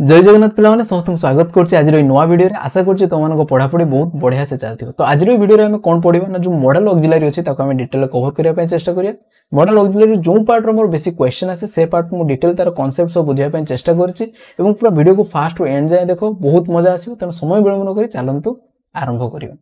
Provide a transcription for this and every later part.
जय जगन्नाथ पिलाने समस्त स्वागत करछि आज नुआ वीडियो रे आशा करछि तुमनको पढ़ापढ़ी बहुत बढ़िया से चलथिबो। तो आज वीडियो रे हम कोन पढिबा ना जो मॉडल ऑक्सिलरी अछि ताको हम डिटेल कवर करिया पय चेष्टा करिया। मॉडल ऑक्सिलरी जो पार्ट रो मोर बेसिक क्वेश्चन आसे से पार्ट मु डिटेल तार कांसेप्ट सब बुझिया पय चेष्टा करछि एवं पूरा वीडियो को फास्ट टू एंड जाय देखो बहुत मजा आसीबो। तन समय विलंब न करी चलंतु आरंभ करियो।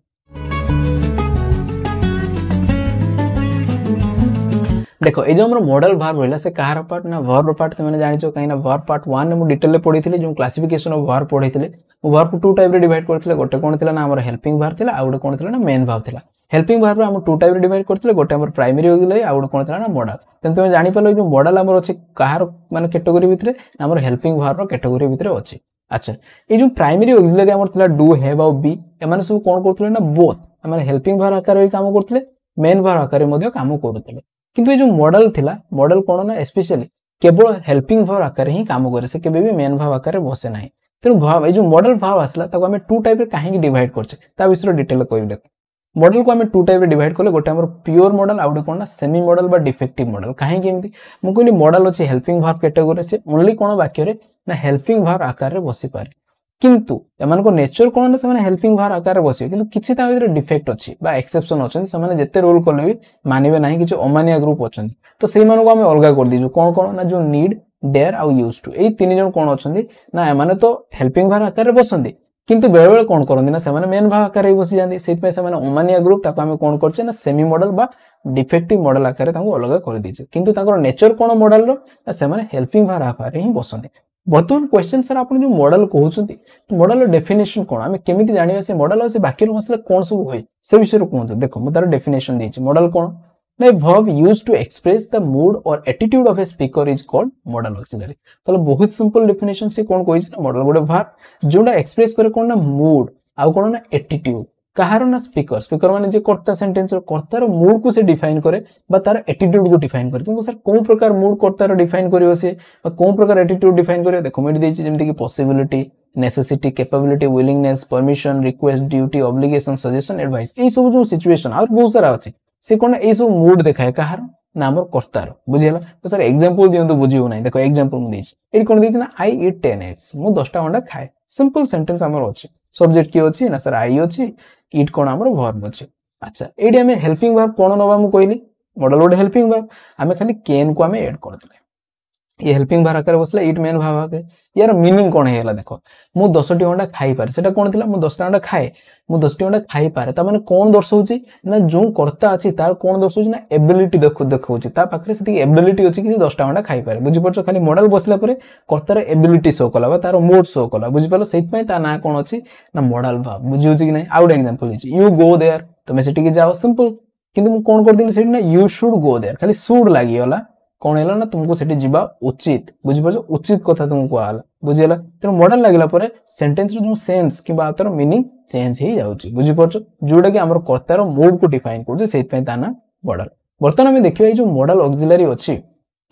देखो ए जो हमर मॉडल वर्ब रहला से कहार पार्ट ना वर्ब पार्ट त माने जानिचो काई ना वर्ब पार्ट 1 ने मु डिटेल ले पढिथिले जो क्लासिफिकेशन ऑफ वर्ब पढिथिले वर्ब को टू टाइप रे डिवाइड करथिले। गोटे कोन थिला ना हमर हेल्पिंग वर्ब थिला आ गोटे कोन थिला ना मेन वर्ब थिला। हेल्पिंग वर्ब हम टू टाइप रे डिवाइड करथिले गोटे हमर प्राइमरी ऑक्सिलरी आ गोटे कोन थिला ना मॉडल। तन तुम जानि पालो जो मॉडल हमर अछि कहार माने कैटेगरी भितरे ना हमर हेल्पिंग वर्ब रो कैटेगरी भितरे अछि। अच्छा ए जो प्राइमरी ऑक्सिलरी हमर थिला डू हैव आ बी ए माने सब कोन करथिले ना बोथ हमर हेल्पिंग वर्ब आकार रे काम करथिले मेन वर्ब आकार रे मध्ये काम करथिले। किंतु ये जो मॉडल थिला मॉडल कोन ना स्पेशली केवल हेल्पिंग वर्ब आकार ही काम करे से केबे भी मेन वर्ब आकार रे बसे नाही। तेनु भाव ए जो मॉडल भाव आसला ताको हमें टू टाइप रे काहे की डिवाइड करछे ता विषय डिटेल कहबी। देखो मॉडल को हमें टू टाइप रे डिवाइड करले गोटे हमर प्योर मॉडल आ गोटे कोन ना सेमी मॉडल बा डिफेक्टिव मॉडल। काहे की एमती मु कहली मॉडल अछि हेल्पिंग वर्ब कैटेगरी से ओनली कोन वाक्य रे ना हेल्पिंग वर्ब आकार रे बसी पारे। किंतु एमान को नेचर कोन से माने हेल्पिंग वर्ब आकार रे बसियो किंतु किछि ता भीतर डिफेक्ट अछि बा एक्सेप्शन अछन से माने जत्ते रोल करले भी मानिबे नाही किछि अमानिया ग्रुप अछन। तो सेही मानको हम अलगा कर दिजु कोन कोन ना जो नीड डेयर आ यूज्ड टू ए तीन जन कोन अछन ना एमाने तो हेल्पिंग वर्ब आकार रे बसंदी किंतु बेले बेले कोन करंदी ना से माने मेन वर्ब आकार रे बसी जांदी। सेहि पे से माने अमानिया ग्रुप ताको हम कोन करछे ना सेमी मॉडल बा डिफेक्टिव मॉडल आकार रे ताको अलगा कर दिजे किंतु ताकर नेचर कोन मॉडल रो ना से माने हेल्पिंग वर्ब आकार रे ही बसंदी। बर्तमान क्वेश्चन सर आपण जो मॉडल कहउछंती मॉडल डेफिनेशन कोन हमें केमिति जानिबा से मॉडल से वाक्य रो मसले कोन सब होय से विषय रो कोन। देखो मु तार डेफिनेशन देछि मॉडल कोन ना a verb used to express the mood और attitude of a speaker is called modal auxiliary. तले बहुत सिंपल डेफिनेशन से कोन कहिछि ना मॉडल गोटे वर्ब जोडा एक्सप्रेस करे कोन ना मूड आ कोन ना एटीट्यूड कहारो ना स्पीकर स्पीकर माने जे कर्ता सेंटेंस रो कर्तार मूड को से डिफाइन करे बा तार एटीट्यूड को डिफाइन करे। तुमको सर कोन प्रकार मूड कर्तार डिफाइन करियो से बा कोन प्रकार एटीट्यूड डिफाइन करियो। देखो मेडी देछि जेमति कि possibility necessity capability willingness permission request duty obligation suggestion advice ए सब जो सिचुएशन और बहुत सारा अछि से कोन ए सब मूड देखाय कहार ना हमर कर्तार बुझियला। तो सर एग्जांपल दियंतो बुझियो नै। देखो एग्जांपल मु देछि एडी कोन देछि ना आई ईट 10 eggs मु 10 टा अंडा खाए। सिंपल सेंटेंस हमर अछि सब्जेक्ट की अछि ना सर आई अछि ईट कोन हमर वर्ब अछि। अच्छा एडी हमें हेल्पिंग वर्ब कोन नबा मु कहली मॉडल गोटे हेल्पिंग वर्ब हमें खाली कैन को हमें ऐड कर देले ये हेल्पिंग वर्ब आकार बसला ईट मेन वर्ब आकार यार मीनिंग कोन हेला। देखो मु 10 टी अंडा खाई पारे सेटा कोन थिला मु 10 टा अंडा खाए मु 10 टी अंडा खाई पारे ता माने कोन दर्शाउची ना जो कर्ता अछि तार कोन दर्शाउची ना एबिलिटी देखौची ता पाखरे सेति एबिलिटी अछि कि 10 टा अंडा खाई पारे। बुझि परछो खाली मॉडल बसला परे कर्तार एबिलिटी शो कला बा तार मूड शो कला बुझि पालो सेति पय ता ना कोन अछि ना मॉडल वर्ब बुझियोची कि नै। आउट एग्जांपल दिछि यू गो देयर तमे सेति कि जाओ सिंपल किंतु मु कोन कर दिले सेति ना यू शुड गो देयर खाली शुड लागि होला कोन हैला ना तुमको सेठी जिबा उचित बुझि परछो उचित कथा तुमको आला बुझियला। त मॉडल लागिला परे सेंटेंस रो जो सेंस कि बा तार मीनिंग चेंज हे जाउची बुझि परछो जोडा कि हमर कर्तार मूड को डिफाइन करजे सेति पय ता ना मॉडल। बर्तन हमें देखियो ए जो मॉडल ऑक्सिलरी अछि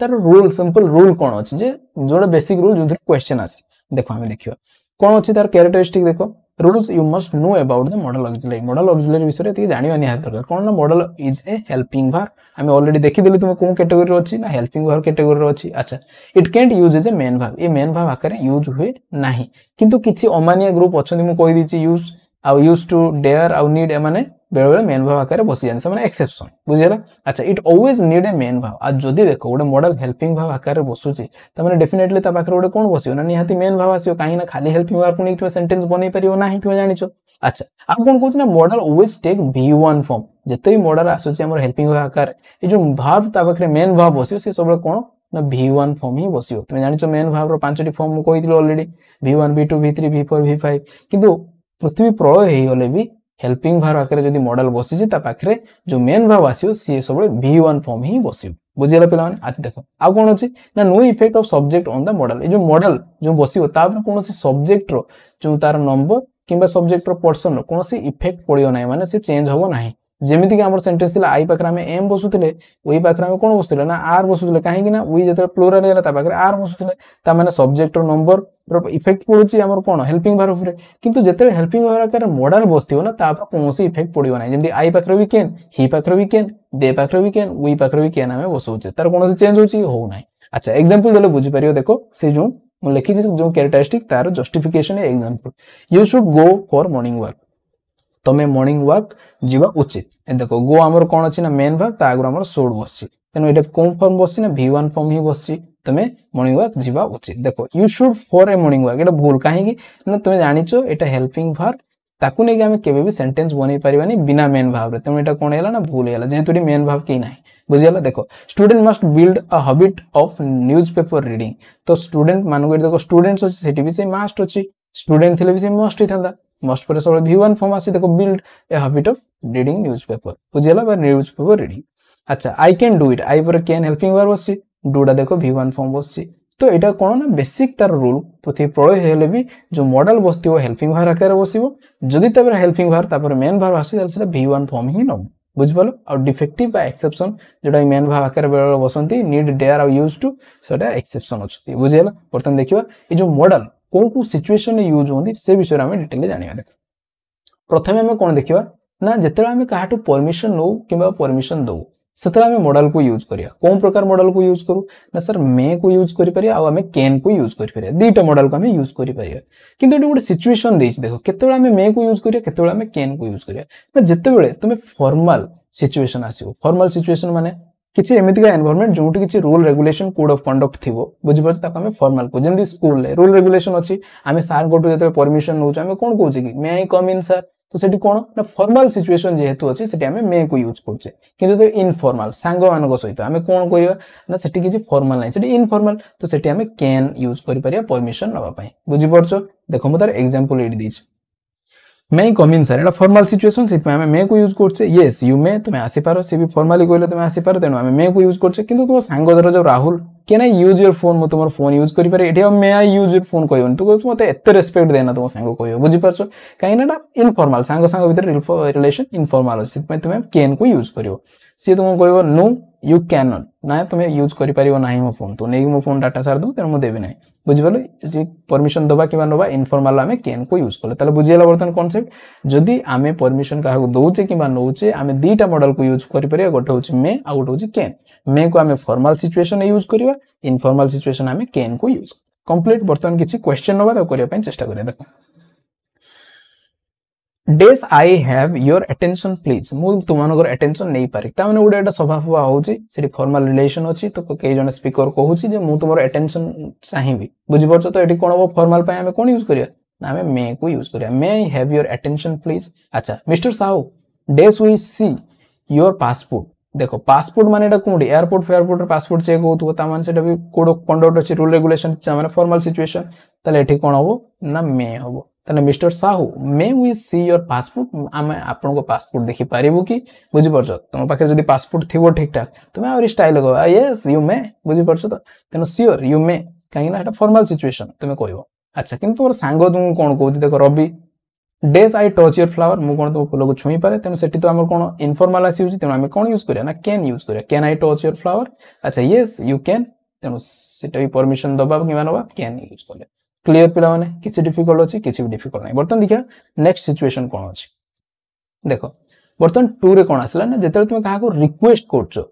तार रूल सिंपल रूल कोन अछि जे जोडा बेसिक रूल जो क्वेश्चन आसे। देखो हमें देखियो कोन अछि तार कैरेक्टरिस्टिक देखो rules you must know about the model auxiliary. Model auxiliary विषय ती जानिबा निहात दरकार कोन ना model is a helping verb हमें ऑलरेडी देखि देली तुम कोन कैटेगरी रो अछि ना हेल्पिंग वर्ब कैटेगरी रो अछि। अच्छा it can't use as a main verb a main verb आकार यूज हुए नाही किंतु किछि अमानिया ग्रुप अछन मु कहि दिछि यूज आ यूज टू डेयर आ नीड ए माने बेले बेले मेन वर्ब आकार बसी जान से माने एक्सेप्शन बुझियला। अच्छा it always need a main verb आ जदी देखो गोटे मॉडल हेल्पिंग वर्ब आकार बसुची त माने डेफिनेटली ता पाखरे गोटे कोन बसियो ना निहाती मेन वर्ब आसियो काहे ना खाली हेल्पिंग वर्ब को नै तुम सेंटेंस बनै परियो नाही तुम जानिचो। अच्छा आप कोन कहछ ना model always take v1 form जते भी मॉडल आसुची हमर हेल्पिंग वर्ब आकार ए जो वर्ब ता पाखरे मेन वर्ब बसियो से सबले कोन ना v1 फॉर्म ही बसियो। तुम जानिचो मेन वर्ब रो पांचटी फॉर्म मु कहितलो already v1 v2 v3 v4 v5 किंतु पृथ्वी प्रलय हे गले भी हेल्पिंग वर्ब आकार जदी मॉडल बसिछि ता पाखरे जो मेन वर्ब आसियो सी सबले v1 फॉर्म ही बसियो बुझियला पिला माने। आज देखो आ कोन अछि ना no effect of subject on the modal ए जो मॉडल जो बसियो ता पर कोनोसी सब्जेक्ट रो जो तार नंबर किबा सब्जेक्ट रो पर्सन रो कोनोसी इफेक्ट पडियो नाही माने से चेंज होबो नाही। जेमिति कि हमर सेंटेंस थिला आई पाखरे हमें एम बसुथिले ओई पाखरे हमें कोन बसुथिले ना आर बसुथिले काहे कि ना ओई जते प्लुरल हैला ता पाखरे आर बसुथिले ता माने सब्जेक्ट रो नंबर रो इफेक्ट पडुची हमर कोन हेल्पिंग वर्ब रे किंतु जते हेल्पिंग वर्ब आकार मॉडल बसथियो ना ता पर कोनोसी इफेक्ट पडियो नाही। जेमिति आई पाखरे वी कैन ही पाखरे वी कैन दे पाखरे वी कैन ओई पाखरे वी कैन हमें बसुचे तार कोनोसी चेंज होची हो नाही। अच्छा एग्जांपल देले बुझी परियो देखो से जो ମୁଁ ଲେଖିଛି जो कैरेक्टरिस्टिक तार justification example you should go for morning walk तमे मॉर्निंग वॉक जीवा उचित देखो गो आमर कोन अछि ना मेन भाग ता आगर आमर शुड बसछि तेनो एटा कोन फॉर्म बसछि ना v1 फॉर्म ही बसछि तमे मॉर्निंग वॉक जीवा उचित देखो you should for a morning walk एटा भूल काहे कि ना तमे जानिचो एटा हेल्पिंग वर्ब ताकू नै कि हमें केबे भी सेंटेंस बनै परिबानी बिना मेन भाव रे तेनो एटा कोन हैला ना भूल हैला जेहेतु मेन भाव के नाही बुझियाला देखो student must build a habit of newspaper reading तो स्टूडेंट मानको देखो स्टूडेंट्स अछि सेठी भी से मस्ट अछि स्टूडेंट थिले भी से मस्ट ही थांदा मस्ट पर सब v1 फॉर्म आसी देखो build a habit of reading newspaper बुझियाला बा न्यूज़पेपर रीडिंग अच्छा I can do it I पर कैन हेल्पिंग वर्ब अछि डू दा देखो v1 फॉर्म बसछि तो एटा कोन ना बेसिक तार रूल पथि प्रयोग हेले भी जो मॉडल बसतिबो हेल्पिंग वर्ब आकार बसिबो जदी तबर हेल्पिंग वर्ब तापर मेन वर्ब आसी ताल सेटा v1 फॉर्म ही न बुझ पालो और डिफेक्टिव बा एक्सेप्शन जोटा मेन भाव आकार बेल बसंती नीड डेयर और यूज टू सेटा एक्सेप्शन अछि बुझियाला बर्तन देखिबा ए जो मॉडल कोन को सिचुएशन में यूज होंदी से विषय में डिटेल जानिबा देखो प्रथमे हमें कोन देखिबा ना जेतेला हमें काहाटू परमिशन नो किबा परमिशन दो सेतेला हमें मॉडल को यूज करिया कोन प्रकार मॉडल को यूज करू ना सर मे को यूज करि परिया आ हमें कैन को यूज करि परिया दीटा मॉडल को हमें यूज करि परिया किंतु एटी गोटे सिचुएशन देछि देखो केतेला हमें मे को यूज करिया केतेला हमें कैन को यूज करिया ना जेतेबेले तुमे फॉर्मल सिचुएशन आसीबो फॉर्मल सिचुएशन माने किछि एमितिका एनवायरनमेंट जोंटी किछि rule regulation code of conduct थिबो बुझि परछ ताको हमें फॉर्मल को जेंदी स्कूल ले रूल रेगुलेशन अछि हमें सर गोटू जते परमिशन नउछ हमें कोन कहूछि कि मे आई कम इन सर तो सेठी कोन ना फॉर्मल सिचुएशन जेहेतु अछि सेठी हमें मे को यूज करछे किंतु तो इनफॉर्मल सांगो मानको सहित हमें कोन करिया ना सेठी किछि फॉर्मल नै सेठी इनफॉर्मल तो सेठी हमें कैन यूज करि परिया परमिशन नबा पई बुझि परछ देखो म तार एग्जांपल एडी दिछि मैं कम इन सर एटा फॉर्मल सिचुएशन सिर्फ हमें मे को यूज करछे यस यू मे तुमे आसी पारो से भी फॉर्मली कहले तुमे आसी पारो तेनो हमें मे को यूज करछे किंतु तुम सांग धर जो Rahul can I use your phone मो तुमर फोन यूज करि पारे एठी हम मे आई यूज योर फोन कहयोन तू कहस मते एते रेस्पेक्ट देना तुम सांग कहयो बुझि परछो काई ना इनफॉर्मल सांग सांग भीतर रिलेशन इनफॉर्मल अछि सिर्फ तुमे कैन को यूज करियो से तुम कहयो नो यू कैन नॉट ना तुमे यूज करि पारियो नाही मो फोन तो नै मो फोन डाटा सार दो तेनो मो देबे नाही बुझि पालो जे परमिशन दबा किबा नबा इनफॉर्मल हमें कैन को यूज करले ताले बुझियला बर्तन कांसेप्ट जदी हमें परमिशन काहा को दोचे किबा नोचे हमें दीटा मॉडल को यूज करि परिया गोटे होची मे आ गोटे होची कैन मे को हमें फॉर्मल सिचुएशन यूज करिवा इनफॉर्मल सिचुएशन हमें कैन को यूज कंप्लीट बर्तन किछि क्वेश्चन नबा त करिया पय चेष्टा करिया देखो डेस I have your attention please मु तुमानकर अटेंशन नै पारि ता माने उडा एटा स्वभाव होउची सेठी फॉर्मल रिलेशन अछि तो कई जन स्पीकर कहूची जे मु तुमर अटेंशन चाहिबी बुझि परछ तो एठी कोन हो फॉर्मल पय हमें कोन यूज करिया ना हमें मे को यूज करिया may I have your attention please अच्छा मिस्टर साहू डेस वी सी योर पासपोर्ट देखो पासपोर्ट माने एटा कोन एयरपोर्ट फेयरपोर्ट पासपोर्ट चेक होतु ता माने सेटा भी कोड ऑफ कंडक्ट अछि रूल रेगुलेशन माने फॉर्मल सिचुएशन ताले एठी कोन हो ना मे हो तने mister Sahu may we see your passport आमे आपन को पासपोर्ट देखि पारिबो कि बुझि परछ तुम पाखे जदी पासपोर्ट थिबो ठीक ठाक तुमे और स्टाइल को यस यू मे बुझि परछ तो तनो श्योर यू मे काहे ना एटा फॉर्मल सिचुएशन तुमे कहबो अच्छा किंतु तोर सांग तुम कोन कहउछि देखो रवि डेस आई टच योर फ्लावर मु कोन तो फूल को छुई पारे तनो सेठी तो हमर कोन इनफॉर्मल आसी होछि तनो हमें कोन यूज करिया ना कैन यूज करिया can I touch your flower अच्छा यस यू कैन तनो सेटा भी परमिशन दबा कि मानबा कैन यूज करिया क्लियर पिला माने किछि डिफिकल्ट अछि किछि भी डिफिकल्ट नै बर्तन देखिया नेक्स्ट सिचुएशन कोन अछि देखो बर्तन 2 रे कोन आसला ना जेते तुम काहा को रिक्वेस्ट करछो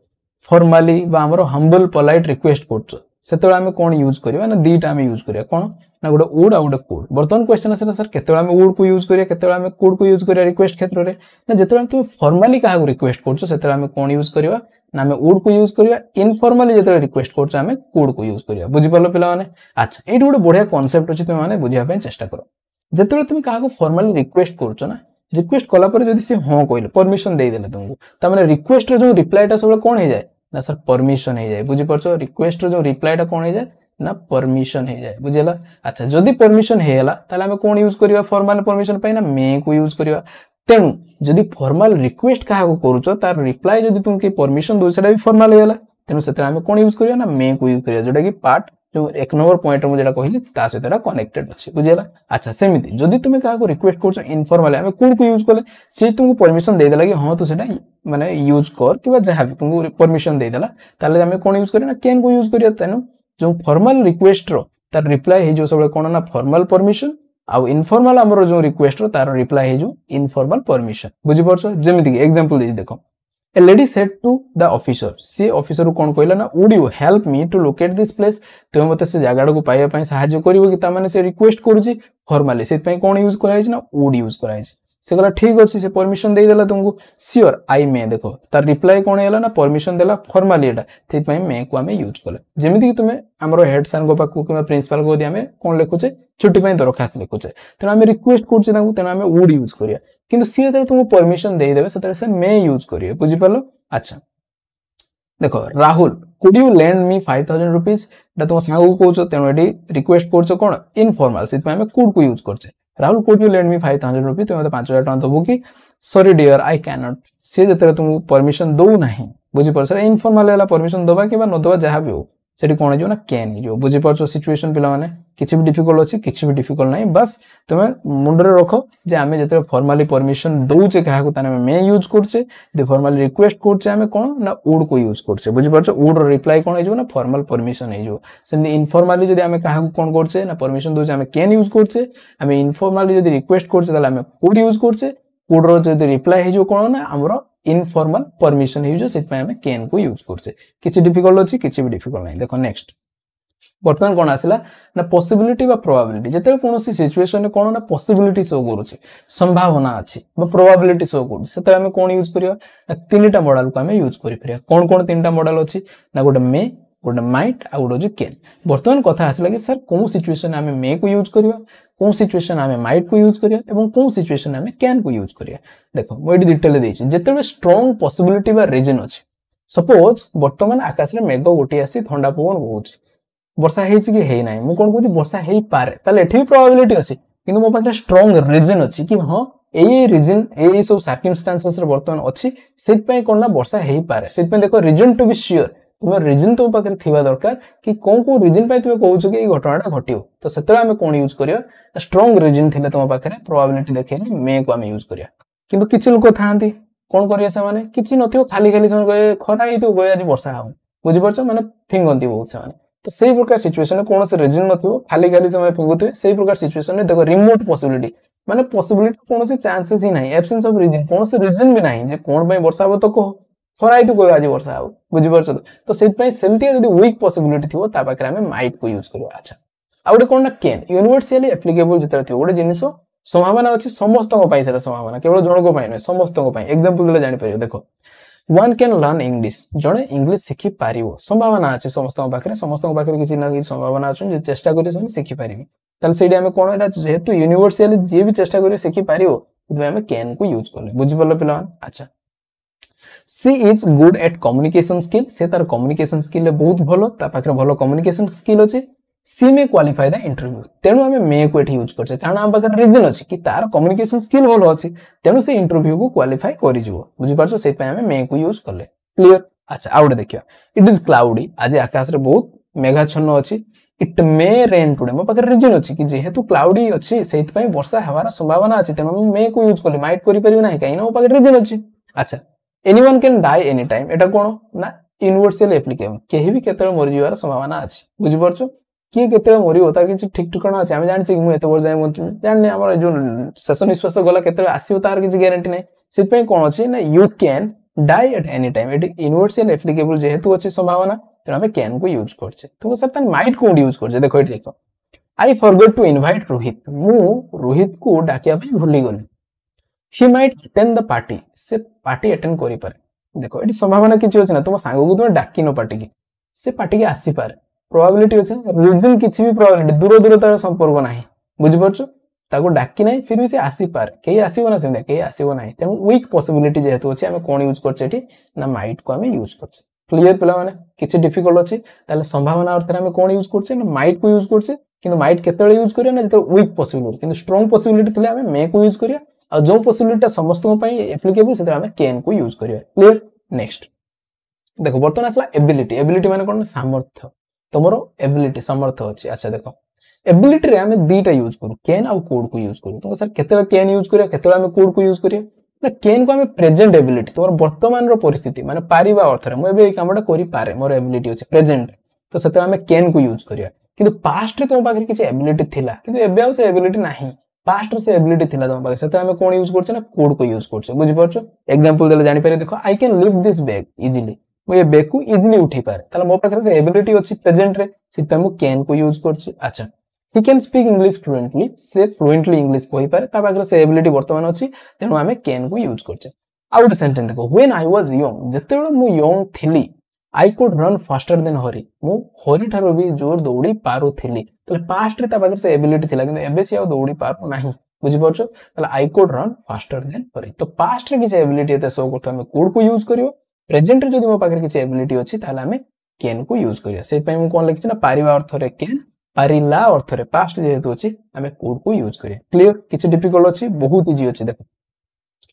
फॉर्मली बा हमरो हम्बल पोलाइट रिक्वेस्ट करछो सेतेला हमें कोन यूज करबा ना दीटा हमें यूज करिया कोन ना गोटे वुड आ गोटे कोड बर्तन क्वेश्चन आसला सर केतेला हमें वुड को यूज करिया केतेला हमें कोड को यूज करिया रिक्वेस्ट क्षेत्र रे ना जेतेला तुम फॉर्मली काहा को रिक्वेस्ट करछो सेतेला हमें कोन यूज करबा ना हमें वुड को यूज करिया इनफॉर्मली जेतेला रिक्वेस्ट करछो हमें कोड को यूज करिया बुझि पालो पिला माने अच्छा एठी गोटे बढ़िया कांसेप्ट अछि तुम माने बुझिया पय चेष्टा करो जेतेला तुम काहा को फॉर्मली रिक्वेस्ट करछो ना रिक्वेस्ट कला पर जदी से हां कहले परमिशन दे देले तुमको त माने रिक्वेस्ट रो जो रिप्लाईटा सब कोन हे जाय ना सर परमिशन हे जाय बुझि परछो रिक्वेस्ट रो जो रिप्लाईटा कोन हे जाय ना परमिशन हे जाय बुझिला अच्छा जदी परमिशन हेला ताले हमें कोन यूज करिवा फॉर्मल परमिशन पय ना मे को यूज करिवा तेनु जदी फॉर्मल रिक्वेस्ट काहा को करूछो तार रिप्लाई जदी तुमके परमिशन दो सेटा भी फॉर्मल हेला तेनु सेटा हमें कोन यूज करिया ना मे को यूज करिया जोटा कि पार्ट जो एक नंबर पॉइंट मु जेटा कहिली ता सहितरा कनेक्टेड अछि बुझिला अच्छा सेमिति जदी तुमे काहा को रिक्वेस्ट करछो इनफॉर्मल हमें कोड को यूज करले से तुमको परमिशन दे देला कि हां तो सेटा माने यूज कर किबा जहां भी तुमको परमिशन दे देला ताले हमें कोन यूज करिया ना कैन को यूज करिया तेनु जो फॉर्मल रिक्वेस्ट रो तार रिप्लाई हे जो सब कोन ना फॉर्मल परमिशन आउ इनफॉर्मल हमरो जो रिक्वेस्ट रो तार रिप्लाई हे जो इनफॉर्मल परमिशन बुझि परछो जेमिति कि एग्जांपल दे देखो a lady said to the officer see officer कौन कहला ना would you help me to locate this place तुम मते से जगह को पाइबा पई सहायता करिवो कि ता माने से रिक्वेस्ट करूची फॉर्मली से पई कोन यूज कराई ना वुड यूज कराई से कहला ठीक अछि से परमिशन दे देला तुमको श्योर आई मे देखो तार रिप्लाई कोन हैला ना परमिशन देला फॉर्मली एटा से पई मे को हमें यूज कले जेमिति कि तुमे हमरो हेड सर को पाकू कि प्रिंसिपल को दिया हमें कोन लिखुचे छुट्टी पई दरखास्त लिखुचे तेना हमें रिक्वेस्ट करछे ताकू तेना हमें वुड यूज करिया किंतु सी जब तुमको परमिशन दे देबे सेतरे से मे यूज करिए बुझि परलो अच्छा देखो Rahul could you lend me 5000 rupees एटा तुम सांग को कहछो तेनो एडी रिक्वेस्ट करछो कोन इनफॉर्मल से हमें कुड को यूज करछे Rahul could you lend me 5000 rupees तुम 5000 टका दबो कि sorry dear I can not say जतरे तुम परमिशन दो नहीं बुझि परछ इनफॉर्मल वाला परमिशन दबा कि बा न दबा जहां भी हो सेठी कोन जो ना कैन जो बुझि परछ सिचुएशन पिला माने किछि भी डिफिकल्ट अछि किछि भी डिफिकल्ट नहीं बस तुमे मुंडरे रखो जे हमें जतरे फॉर्मली परमिशन दोचे काहा को ताने मे यूज करछे दे फॉर्मली रिक्वेस्ट करछे हमें कोन ना वुड को यूज करछे बुझि परछ वुड रो रिप्लाई कोन हो ना फॉर्मल परमिशन है जो सेंदी इनफॉर्मली जदी हमें काहा को कोन करछे ना परमिशन दोचे हमें कैन यूज करछे हमें इनफॉर्मली जदी रिक्वेस्ट करछे ताले हमें वुड यूज करछे वुड रो जदी रिप्लाई है जो कोन ना हमरो इनफॉर्मल परमिशन है जो सेट पे हमें कैन को यूज करछे किछि डिफिकल्ट अछि किछि भी डिफिकल्ट नहीं देखो नेक्स्ट बर्तमान कोन आसिला ना पॉसिबिलिटी बा प्रोबेबिलिटी जते कोनोसी सिचुएशन ने कोन ना पॉसिबिलिटी शो करूछि संभावना अछि बा प्रोबेबिलिटी शो करूछि सेते हमें कोन यूज करियो ना तीनटा मॉडल को हमें यूज करि परिया कोन कोन तीनटा मॉडल अछि ना गोटे मे गोटे माइट आ गोटे जो कैन बर्तमान कथा आसिला कि सर कोन सिचुएशन हमें मे को यूज करियो कोन सिचुएशन हमें माइट को यूज करिया एवं कोन सिचुएशन हमें कैन को यूज करिया देखो मो एडी डिटेल देछि जते स्ट्रांग पॉसिबिलिटी बा रीजन अछि सपोज बर्तमान आकाश रे मेघ गोटी आसी ठंडा पवन होउछि वर्षा हेछि कि हे नाही मु कोन कहू वर्षा हेई पारे ताले एठी प्रोबेबिलिटी अछि किंतु मो पाखे स्ट्रांग रीजन अछि कि हां एई रीजन एई सब सर्कमस्टेंसेस रे बर्तमान अछि सेत पय कोन ना वर्षा हेई पारे सेत पय देखो रीजन टू बी श्योर तुम रीजन तो पाखे थिबा दरकार कि कोन को रीजन पय तुमे कहू कि ए घटनाटा घटियो तो सेतरा हमें कोन यूज करियो स्ट्रांग रीजन थिले तुम पाखे प्रोबेबिलिटी देखेनी मे को हमें यूज करिया किंतु किछि लोक थांती कोन करिया से माने किछि नथियो खाली खाली से कहे खरा ही तो गय आज वर्षा हो बुझि परछ माने फिंगंती बहुत से माने तो सही प्रकार सिचुएशन में कौन से रीजन नथियो खाली खाली समय फिंगुते सही प्रकार सिचुएशन में देखो रिमोट पॉसिबिलिटी माने पॉसिबिलिटी कौन से चांसेस ही नहीं एब्सेंस ऑफ रीजन कौन से रीजन भी नहीं जे कोन पय वर्षा हो तो कहो खरा ही तो कोइ आज वर्षा हो बुझि परछ तो सेत पय सेमती जदी वीक पॉसिबिलिटी थिवो ता पाकरा में माइट को यूज करियो अच्छा आ गोटे कोन ना कैन यूनिवर्सली एप्लीकेबल जतरा थिवो गोटे जिनिसो संभावना अछि समस्त को पय सेरा संभावना केवल जण को पय नै समस्त को पय एग्जांपल देले जानि परियो देखो वन कैन लर्न इंग्लिश जड़े इंग्लिश शिखि पारिबो संभावना अछि समस्त पाखरे किछि ना किछि संभावना अछि जे चेष्टा करि से शिखि पारिबि तल सेडी हमें कोन एटा जेहेतु यूनिवर्सली जे भी चेष्टा करि शिखि पारिबो तबे हमें कैन को यूज करले बुझि परलो पिला अच्छा she is good at communication skill से तार कम्युनिकेशन स्किल बहुत भलो ता पाखरे भलो कम्युनिकेशन स्किल अछि सी मे क्वालिफाई द इंटरव्यू तेनु हमें मे को एठी यूज करछे कारण हम पाखरे रीजन अछि कि तार कम्युनिकेशन स्किल भलो अछि तेनु से इंटरव्यू को क्वालिफाई करि जिवो बुझि परछो से पय हमें मे को यूज करले क्लियर अच्छा आउट देखियो इट इज क्लाउडी आज आकाश रे बहुत मेघाच्छन्न अछि इट मे रेन टुडे मो पाखरे रीजन अछि कि जेहेतु क्लाउडी अछि सेत पय वर्षा हेवार संभावना अछि तेनु हम मे को यूज करले माइट करि परिबो नाही काई ना मो पाखरे रीजन अछि अच्छा anyone can die any time एटा कोन ना यूनिवर्सली एप्लीकेबल केही भी केतरे मरि जिवार संभावना अछि बुझि परछो किए केतरे मरियो तार किछि ठीक ठिकाना अछि हम जानि छी मु एते बर जाय मु जानने हमर जो शेष निश्वास गला केतरे आसीओ तार किछि ग्यारंटी नै सेत पय कोन अछि ना you can die at any time एटी यूनिवर्सली एप्लीकेबल जेहेतु अछि संभावना त हमें कैन को यूज करछे तो सर तन माइट को यूज करछे देखो एटी देखो I forgot to invite Rohit मु रोहित को डाकिया पय भूली गेली he might attend the party से पार्टी अटेंड करि पारे देखो एटी संभावना किछि अछि ना तुम सांग को तुम डाकी न पार्टी की से पार्टी के आसी पारे प्रोबेबिलिटी अछि रीजन किछि भी प्रोबेबिलिटी दूर दूरतार संपर्क नाही बुझि परछो ताको डाकी नाही फिर भी से आसी पारे केही आसीबो ना सेम केही आसीबो नाही तेनु वीक पॉसिबिलिटी जेहेतु अछि हमें कोन यूज करछे एटी ना माइट को हमें यूज करछे क्लियर पिला माने किछि डिफिकल्ट अछि ताले संभावना अर्थ रे हमें कोन यूज करछे ना माइट को यूज करछे किंतु माइट केतेले यूज करिया ना जते वीक पॉसिबिलिटी किंतु स्ट्रांग पॉसिबिलिटी थिले हमें मे को यूज करिया आ जो पॉसिबिलिटी समस्त को पई एप्लीकेबल से हमें कैन को यूज करिया क्लियर नेक्स्ट देखो बर्तमान असला एबिलिटी माने कोन सामर्थ्य तमरो एबिलिटी सामर्थ्य अछि अच्छा देखो एबिलिटी रे हमें दीटा यूज करू कैन और कोड को यूज करू तो सर केते कैन यूज करिया केते हमें कोड को यूज करिया ना कैन को हमें प्रेजेंट एबिलिटी तोर वर्तमान रो परिस्थिति माने पारिबा अर्थ रे मो एबे कामटा करि पारे मोर एबिलिटी अछि प्रेजेंट तो सेते हमें कैन को यूज करिया किंतु पास्ट रे तो पाखरे किछि एबिलिटी थिला किंतु एबे आ से एबिलिटी नाही पास्ट रे से एबिलिटी थिला तुम पाखे सेते हमें कोन यूज करछे ना कुड को यूज करछे बुझि परछो एग्जांपल देले जानि पारे देखो I can lift this bag easily मु ये बैग को इजीली उठी पारे ताले मो पाखे से एबिलिटी अछि प्रेजेंट रे सिते मु कैन को यूज करछी अच्छा he can speak English fluently से फ्लुएंटली इंग्लिश कहि पारे ता पाखे से एबिलिटी वर्तमान अछि तेनु हमें कैन को यूज करछे आउट सेंटेंस देखो व्हेन आई वाज यंग जते बेले मु यंग थिली I could run faster than Hari मु हरी ठारो भी जोर दौड़ी पारो थिली तले पास्ट रे ता पाखे से एबिलिटी थिला किंतु एबे से आ दौड़ी पारो नाही बुझि परछो तले I could run faster than Hari तो पास्ट रे किछ एबिलिटी एते शो करतो हमें कुड को यूज करियो प्रेजेंट रे जदि मो पाखे किछ एबिलिटी अछि ताले हमें कैन को यूज करिया से पय मु कोन लिखछि ना पारिबा अर्थ रे कैन पारिला अर्थ रे पास्ट जेहेतु अछि हमें कुड को यूज करिया क्लियर किछ डिफिकल्ट अछि बहुत इजी अछि देखो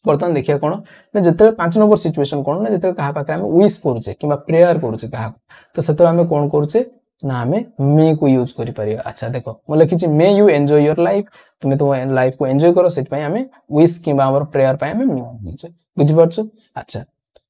बर्तमान देखिया कोन ना जते 5 नंबर सिचुएशन कोन ना जते कहा पाखे हमें विश करूचे किबा प्रेयर करूचे कहा तो सेते हमें कोन करूचे ना हमें मे को यूज करि परिया अच्छा देखो म लिखिछि may you enjoy your life तुमे तो लाइफ को एन्जॉय करो सेट पय हमें विश किबा हमर प्रेयर पय हमें मे यूज बुझि परछो अच्छा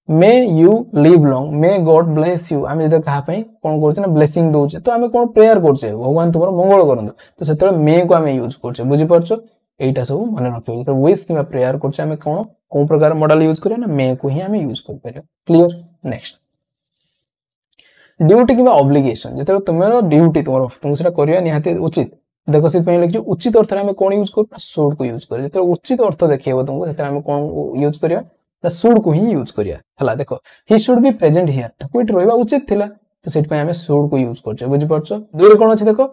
may you live long may God bless you हमें जते कहा पय कोन करूचे ना ब्लेसिंग दोचे तो हमें कोन प्रेयर करछे भगवान तुमरो मंगल करंदो तो सेते मे को हमें यूज करछे बुझि परछो एटा सब मन रखियो तो विश किबा प्रेयर करछे हमें कोन प्रकार मॉडल यूज करिया ना मे को ही हमें यूज कर परिया क्लियर नेक्स्ट ड्यूटी किबा ऑब्लिगेशन जते तुमरो ड्यूटी तुम सेटा करिया निहाते उचित देखो सित पय लिखि उचित अर्थ रे हमें कोन यूज करू ना शुड को यूज करिया जते उचित अर्थ देखियो तुमको सेते हमें कोन यूज करिया ना शुड को ही यूज करिया हला देखो he should be present here ताको इट रहबा उचित थिला तो सेट पय हमें शुड को यूज करछे बुझि परछो दुरे कोन अछि देखो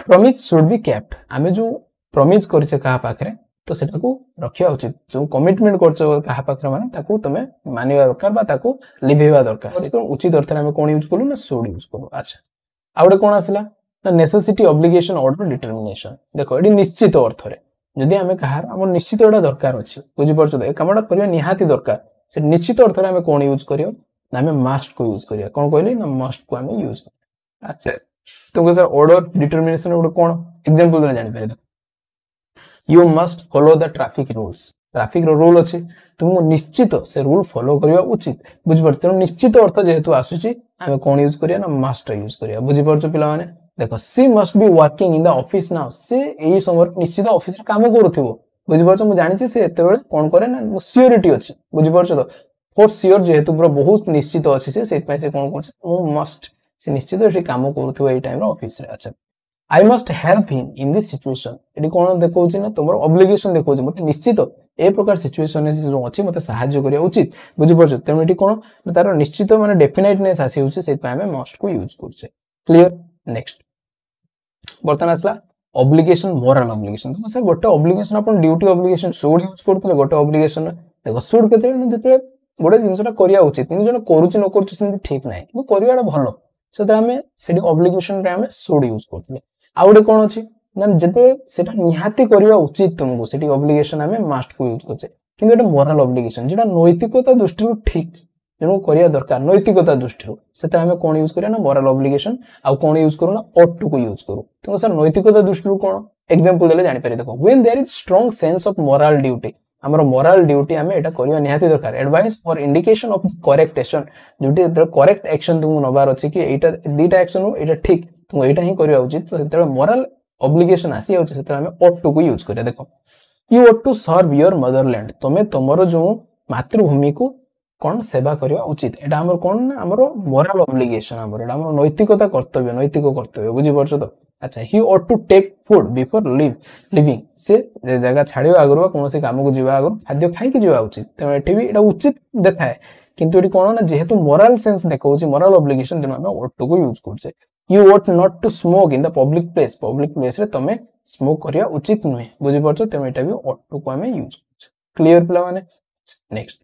प्रॉमिस शुड बी केप्ट हमें जो प्रॉमिस करछे कहा पाखरे तो सेटा को रखिया उचित जो कमिटमेंट करछो कहा पाखरे माने ताको तमे मानिबा दरकार बा ताको लिभेबा दरकार तो उचित अर्थ रे हमें कोन यूज करू ना शुड यूज करू अच्छा आउडे कोन आसिला ना नेसेसिटी ऑब्लिगेशन ऑर्डर डिटरमिनेशन देखो एडी निश्चित अर्थ रे जदि हमें कहा हमर निश्चित एडा दरकार अछि बुझि परछो ए कामडा करिया निहाती दरकार से निश्चित अर्थ रे हमें कोन यूज करियो ना हमें मस्ट को यूज करिया कोन कहली ना मस्ट को हमें यूज अच्छा तुमको सर ऑर्डर डिटरमिनेशन उडे कोन एग्जांपल दे जानि पारे You must follow the traffic rules. Traffic रो रूल अछि तुमको निश्चित से रूल फॉलो करिया उचित बुझि परते निश्चित अर्थ जेहेतु आसुची हमें कोन यूज करिया ना मस्ट यूज करिया बुझि परछो पिला माने देखो she must be working in the office now से एई समय निश्चित ऑफिस रे काम करूथिबो बुझि परछो मु जानि छी से एते बेले कोन करे ना सियोरिटी अछि बुझि परछो तो फॉर सियोर जेहेतु पूरा बहुत निश्चित अछि से पय से कोन करछ मु मस्ट से निश्चित एठी काम करूथिबो एई टाइम रे ऑफिस रे अच्छा I must help him in this situation एडी कोन देखौछि ना तमरो ऑब्लिगेशन देखौछि मते निश्चित ए प्रकार सिचुएशन जे जो अछि मते सहाय्य करिया उचित बुझि परछ तेम एटी कोन तार निश्चित माने डेफिनेटनेस आसी होछि से पय हमें मस्ट को यूज करछे क्लियर नेक्स्ट बर्तन आसला ऑब्लिगेशन मोरल ऑब्लिगेशन तो सर गोटे obligation upon duty obligation should use करतले गोटे ऑब्लिगेशन देखो शुड केते जते गोटे जिंसटा करिया उचित किन जण करूछि न करूछि से ठीक नाही कि करियाडा भलो सेटा हमें सेडी ऑब्लिगेशन रे हमें शुड यूज करतले आउडे कोन अछि ना जते सेटा निहाती करिया उचित तुमको सेटी ऑब्लिगेशन हमें मस्ट को यूज करछे किंतु एटा मोरल ऑब्लिगेशन जेटा नैतिकता दृष्टि ठीक जेनु करिया दरकार नैतिकता दृष्टि सेटा हमें कोन यूज करिया ना मोरल ऑब्लिगेशन आ कोन यूज करू ना ऑट टू को यूज करू तो सर नैतिकता दृष्टि कोन एग्जांपल देले जानि पारे देखो when there is strong sense of moral duty हमर मोरल ड्यूटी हमें एटा करिया निहाती दरकार advice for indication of correct action duty correct action तुम नबार अछि कि एटा दीटा एक्शन एटा ठीक तुम एटा ही करिया उचित तो सेते मोरल ऑब्लिगेशन आसी होछि सेते हमें ऑट टू को यूज करिया देखो you ought to serve your motherland तमे तमरो जो मातृभूमि को कोन सेवा करिया उचित एटा हमर कोन ना हमर मोरल ऑब्लिगेशन हमर एटा हमर नैतिकता कर्तव्य नैतिक कर्तव्य बुझि परछो तो अच्छा he ought to take food before living से जगह छाडियो आगरो कोनोसी काम को जीवा आगरो खाद्य खाइ के जीवा उचित त एठी भी एटा उचित देखाय किंतु एठी कोन ना जेहेतु मोरल सेंस देखौछि मोरल ऑब्लिगेशन देना हम ऑट टू को यूज करछे you ought not to smoke in the public place रे तमे स्मोक करिया उचित नुहे बुझि परछो तमे एटा भी ऑट टू को हमें यूज करछे क्लियर पिला माने नेक्स्ट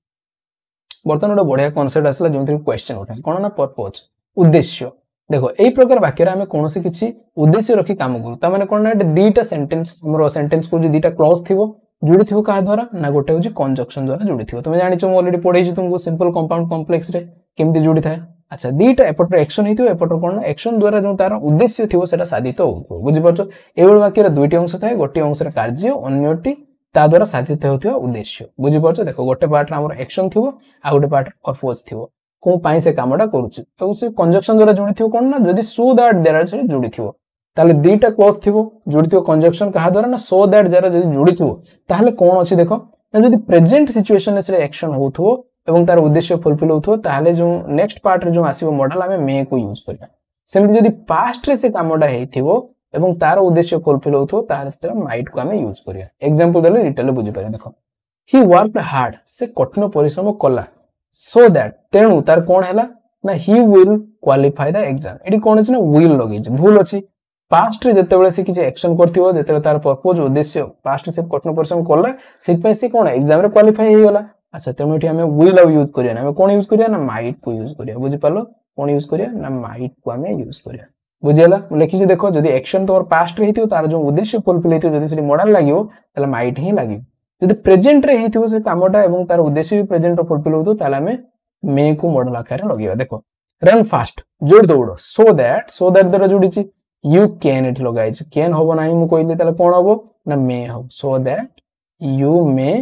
बर्तन गोटे बढ़िया कॉन्सेप्ट आसला जो क्वेश्चन उठा कौन ना पर्पज उद्देश्य देखो एई प्रकार वाक्य रे हमें कोनोसी किछि उद्देश्य रखी काम करू ता माने कोन ना दीटा सेंटेंस हमरो सेंटेंस को जे दीटा क्लॉज थिवो जुडी थिवो का द्वारा ना गोटे होची कंजक्शन द्वारा जुडी थिवो तुमे जानि छ मो ऑलरेडी पढै छी तुमको सिंपल कंपाउंड कॉम्प्लेक्स रे केमती जुडी थाए अच्छा दीटा एपट एक्शन हेतियो एपट कोन ना एक्शन द्वारा जो तार उद्देश्य थिवो सेटा साधित हो बुझि परछो एबोल वाक्य रे दुईटी अंश थाए गोटे अंश रे कार्य अन्यटी ता द्वारा साधित होथियो उद्देश्य बुझि परछो देखो गोटे पार्ट रे हमर एक्शन थिवो आ गोटे पार्ट रे पर्पज थिवो को पाई से कामडा करूची तो से कंजक्शन द्वारा जुडी थिवो कोन ना जदी सो दैट देयर आर से जुडी थिवो ताले दीटा क्लोज थिबो जोड़िथिबो कंजक्शन कहा द्वारा ना सो दैट जरा जदी जोड़िथिबो ताले कोन अछि देखो ना जदी प्रेजेंट सिचुएशन से एक्शन होथो एवं तार उद्देश्य फुलफिल होथो ताले जो नेक्स्ट पार्ट रे जो आसीबो मॉडल हमें मे को यूज करिया सेमि जदी पास्ट रे से कामडा हेथिबो एवं तार उद्देश्य फुलफिल होथो ताले से माइट को हमें यूज करिया एग्जांपल देले डिटेल बुझी पारे देखो ही वर्कड हार्ड से कठिन परिश्रम कला सो दैट तेणु तार कोन हैला ना he will qualify the exam एडी कोन अछि ना विल लगे छै भूल अछि पास्ट रे जते बेले से किछ एक्शन करथिबो जते बेले तार पर्पस उद्देश्य पास्ट से कठिन परिश्रम करला से पे से कोन एग्जाम रे क्वालिफाई हे गेला अच्छा तेणु एठी हमें विल यूज करिया ना हमें कोन यूज करिया ना माइट को यूज करिया बुझी पालो कोन यूज करिया ना माइट को हमें यूज करिया बुझियला लिखि जे देखो जदी एक्शन तोर पास्ट रे हेतियो तार जो उद्देश्य फुलफिल हेतियो जदी से मॉडल लागियो तले माइट ही लागियो जदी प्रेजेंट रे हेतियो से कामटा एवं तार उद्देश्य भी प्रेजेंट रो फुलफिल होतो ताले हमें मे को मॉडल आकार रे लगियो देखो रन फास्ट जोड़ दौड़ सो दैट द्वारा जोड़ी छी यू कैन एठी लगाई छी कैन होबो नाही मु कहली ताले कोन होबो ना मे हो so that you may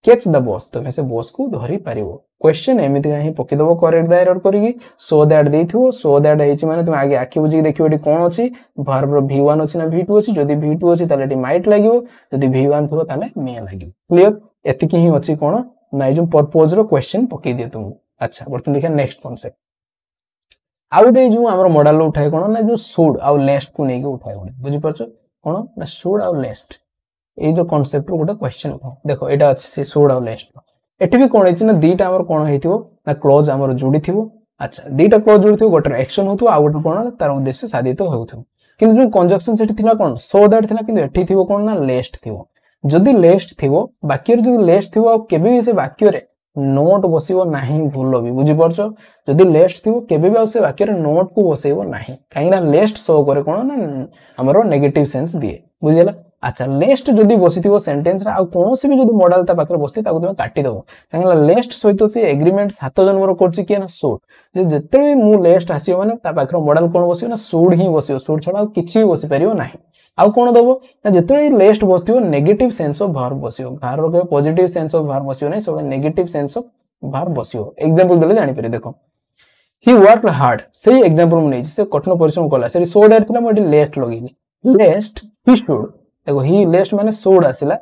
catch the boss तो से बॉस को धरि परिबो क्वेश्चन एमिति काहे पकि दबो करेक्ट द एरर करिगी सो दैट देथियो सो दैट हेछि माने तुम आगे आखि बुझी देखियो एठी कोन अछि वर्ब रो v1 अछि ना v2 अछि जदी v2 अछि ताले एठी माइट लागियो जदी v1 थबो ताले मे लागियो क्लियर एतिकी ही अछि कोन ना जो पर्पस रो क्वेश्चन पकि दे तुम अच्छा बर्तन देखा नेक्स्ट कांसेप्ट आउटे जो हमर मॉडल उठाए कोन ना जो शुड आ लेस्ट को नेके उठाए कोन बुझी परछो कोन ना शुड आ लेस्ट ए जो कांसेप्ट रो गोटा क्वेश्चन देखो एटा अछि से शुड आ लेस्ट एठी भी कोन अछि ना दीटा हमर कोन हेतिबो ना क्लोज हमर जोड़ी थिबो अच्छा दीटा क्लोज जोड़ी थिबो गोटा एक्शन होतो आ गोटा कोन तार उद्देश्य साधित होउथो किंतु जो कंजक्शन सेठी थिला कोन सो दैट थिला किंतु एठी थिबो कोन ना लेस्ट थिबो जदी लेस्ट थिबो वाक्य रे जदी लेस्ट थिबो केबे भी से वाक्य रे नोट बसिबो नाही भूल भी बुझी परछो जदी लेस्ट थिबो केबे भी आ से वाक्य रे नोट को बसेबो नाही काई ना लेस्ट शो करे कोन ना हमरो नेगेटिव सेंस दिए बुझियला अच्छा लेस्ट जदी बसिथिबो सेंटेंस रे आ कोनोसी भी जदी मॉडल ता पाकर बसती ताको तुम काटी दबो काई ना लेस्ट सहित से एग्रीमेंट 7 जन मोर करछि के ना शुड जे जते भी मु लेस्ट आसीयो माने ता पाकर मॉडल कोन बसियो ना शुड ही बसियो शुड छडा किछि बसि परियो नाही आउ कोन दबो ना जते लेस्ट बसथिबो नेगेटिव सेंस ऑफ वर्ब बसियो घर रो के पॉजिटिव सेंस ऑफ वर्ब बसियो नै सब नेगेटिव सेंस ऑफ वर्ब बसियो एग्जांपल देले जानि परे देखो ही वर्कड हार्ड सेही एग्जांपल मु नै से कठिन परिश्रम कला से सो दैट थिला मोडी लेस्ट लगेली लेस्ट ही शुड देखो ही लेस्ट माने शुड आसिला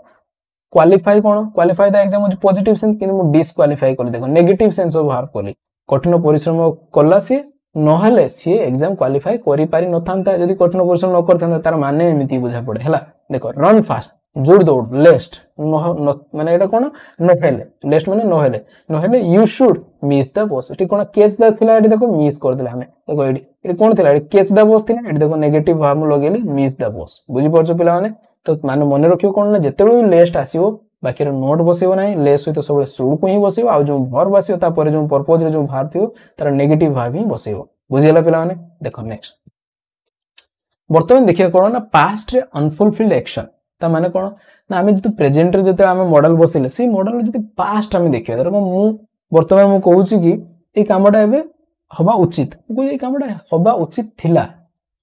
क्वालिफाई कोन qualify the exam is positive sense किन मु डिस्क्वालिफाई कर देखो नेगेटिव सेंस ऑफ वर्ब कोली कठिन परिश्रम कला से नहले सी एग्जाम क्वालिफाई करि पारि नथांता जदी कठिन परिश्रम न करथांता तार माने एमिति बुझा पड़े हला देखो रन फास्ट जोड़ दौड़ लेस्ट माने एटा कोन नहेले लेस्ट माने नहेले you should miss the bus एटी कोन कैच द थिला एटी देखो मिस कर दिला हमें देखो एटी कोन थिला एटी कैच द बस थिला एटी देखो नेगेटिव वर्ब लगेली मिस द बस बुझी परछो पिला माने तो माने मने रखियो कोन ना जते भी लेस्ट आसीबो बाकी रे नोट बसेबो नाही लेस होय तो सब शुड को ही बसेबो आ जो वर्ब आसीबो ता परे जो पर्पस रे जो वर्ब थियो तार नेगेटिव वर्ब ही बसेबो बुझियला पिला माने देखो नेक्स्ट वर्तमान देखिया कोन ना पास्ट रे अनफुलफिल्ड एक्शन ता माने कोन ना हमें जति प्रेजेंट रे जति हमें मॉडल बसिले से मॉडल जति पास्ट हमें देखिया देखो मु वर्तमान मु कहूची कि ए कामडा एबे हबा उचित को ए कामडा हबा उचित थिला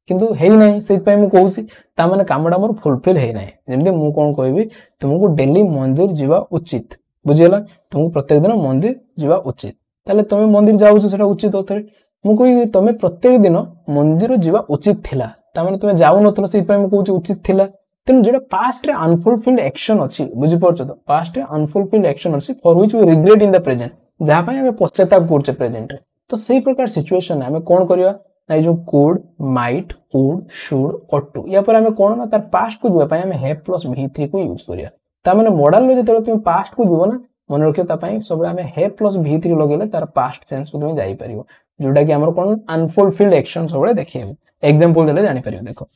किंतु हेई नाही से पय मु कहूची ता माने कामडा मोर फुलफिल हेई नाही जेमते मु कोन कहबी तुमको डेली मंदिर जीवा उचित बुझियला तुमको प्रत्येक दिन मंदिर जीवा उचित ताले तुमे मंदिर जाउछ सेटा उचित होतरे मु कहि तुमे प्रत्येक दिन मंदिर जीवा उचित थिला ता माने तुमे जाउ नथलो से पय मु कहूची उचित थिला तेन जेटा पास्ट रे अनफुलफिल्ड एक्शन अछि बुझि परछो तो पास्ट रे अनफुलफिल्ड एक्शन अछि for which we regret in the present जहा पय हमें पश्चाताप करछे प्रेजेंट रे तो सेही प्रकार सिचुएशन हमें कोन करिया ना जो could might would should ought to या पर हमें कोन ना तार पास्ट को जुवा पय हमें हैव प्लस v3 को यूज करिया ता माने मॉडल रे जेते तुम पास्ट को जुवा ना मन रखियो ता पय सब हमें हैव प्लस v3 लगेले तार पास्ट सेंस को तुम जाई परियो जोटा कि हमर कोन अनफुलफिल्ड एक्शन सब देखिए एग्जांपल देले जानि परियो देखो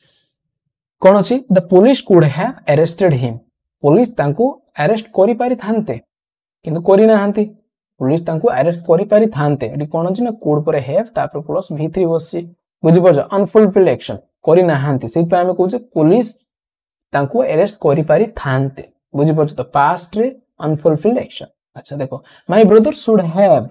कोन अछि the police could have arrested him police तांको अरेस्ट करि पारि थानते किंतु करि ना हंती पुलिस तांको अरेस्ट करि पारि थानते एडी कोन अछि ना कोड पर हैव तापर प्लस v3 बसछि बुझि परछ अनफुलफिल्ड एक्शन करि ना हंती से पे हम कहू पुलिस तांको अरेस्ट करि पारि थानते बुझि परछ तो पास्ट रे अनफुलफिल्ड एक्शन अच्छा देखो my brother should have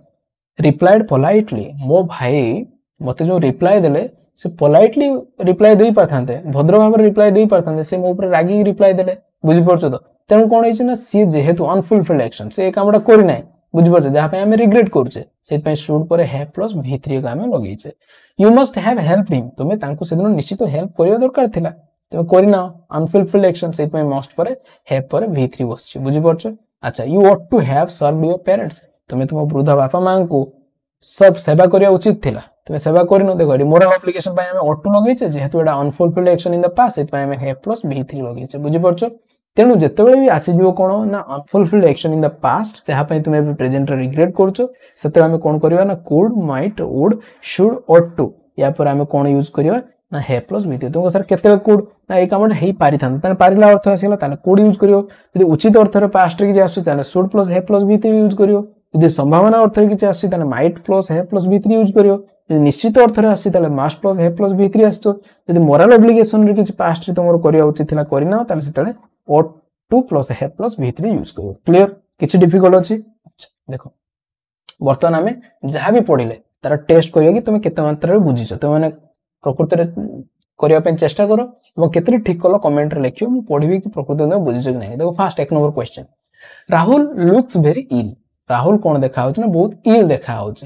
replied politely मो भाई मते जो रिप्लाई देले से पोलाइटली रिप्लाई देई पारथांते भद्र भाव रिप्लाई देई पारथांते से मो ऊपर रागी रिप्लाई देले बुझि परछ तो तेन कोन होइछ ना सी जेहेतु अनफुलफिल्ड एक्शन से कामडा करि नै बुझिपारछ जहा पे हमें रिग्रेट करूचे सेट पे शुड पर हैव प्लस v3 को हमें लगेइछे you must have help him तुमे तांको सेदिन निश्चित हेल्प करिया दरकार थिला तुमे करिना अनफुलफिल्ड एक्शन सेट पे मस्ट पर हैव पर v3 बसछि बुझिपारछ अच्छा you ought to have served your parents तुमे तुम वृद्ध बापा मां को सब सेवा करिया उचित थिला तुमे सेवा करिनो देखो एडी मोरल एप्लीकेशन पे हमें ऑट टू लगेइछे जेहेतु एडा unfulfilled action in the past set पे हमें हैव प्लस v3 लगेइछे बुझिपारछ तेणु जितेबाला भी आसीज कौन ना unfulfilled action in the past जहाँ तुम्हें प्रेजेंट रिग्रेट करुच से आम कौन करवा ना could might would should ought to या पर आम कौन यूज करवा ना हे प्लस v3 तुमको सर केते कुड ना ए कामटा हे पारि था ताने पारिला अर्थ आसीला ताने कुड यूज करियो यदि उचित अर्थ रे पास्ट रे कि आसु ताने should plus have plus v3 use करियो यदि संभावना अर्थ रे कि आसु ताने might plus have plus v3 use करियो यदि निश्चित अर्थ रे आसु ताने must plus have plus v3 आसु यदि मोरल ऑब्लिगेशन रे कि पास्ट रे तुमर करिया उचित थिला करिना ताने सेतले ought 2 plus have plus v3 use करो क्लियर किछि डिफिकल्ट अछि अच्छा देखो वर्तमान हमें जहां भी पढिले तार टेस्ट करियो कि तुम केते मात्रा रे बुझिছো तो माने प्रकृति रे करिया पे चेष्टा करो एवं केते ठीक कलो कमेंट रे लिखियो मु पढिबी कि प्रकृति में बुझिছো कि नहीं देखो फर्स्ट एक number question Rahul looks very ill Rahul कोन देखा होछ ना बहुत इल देखा होछ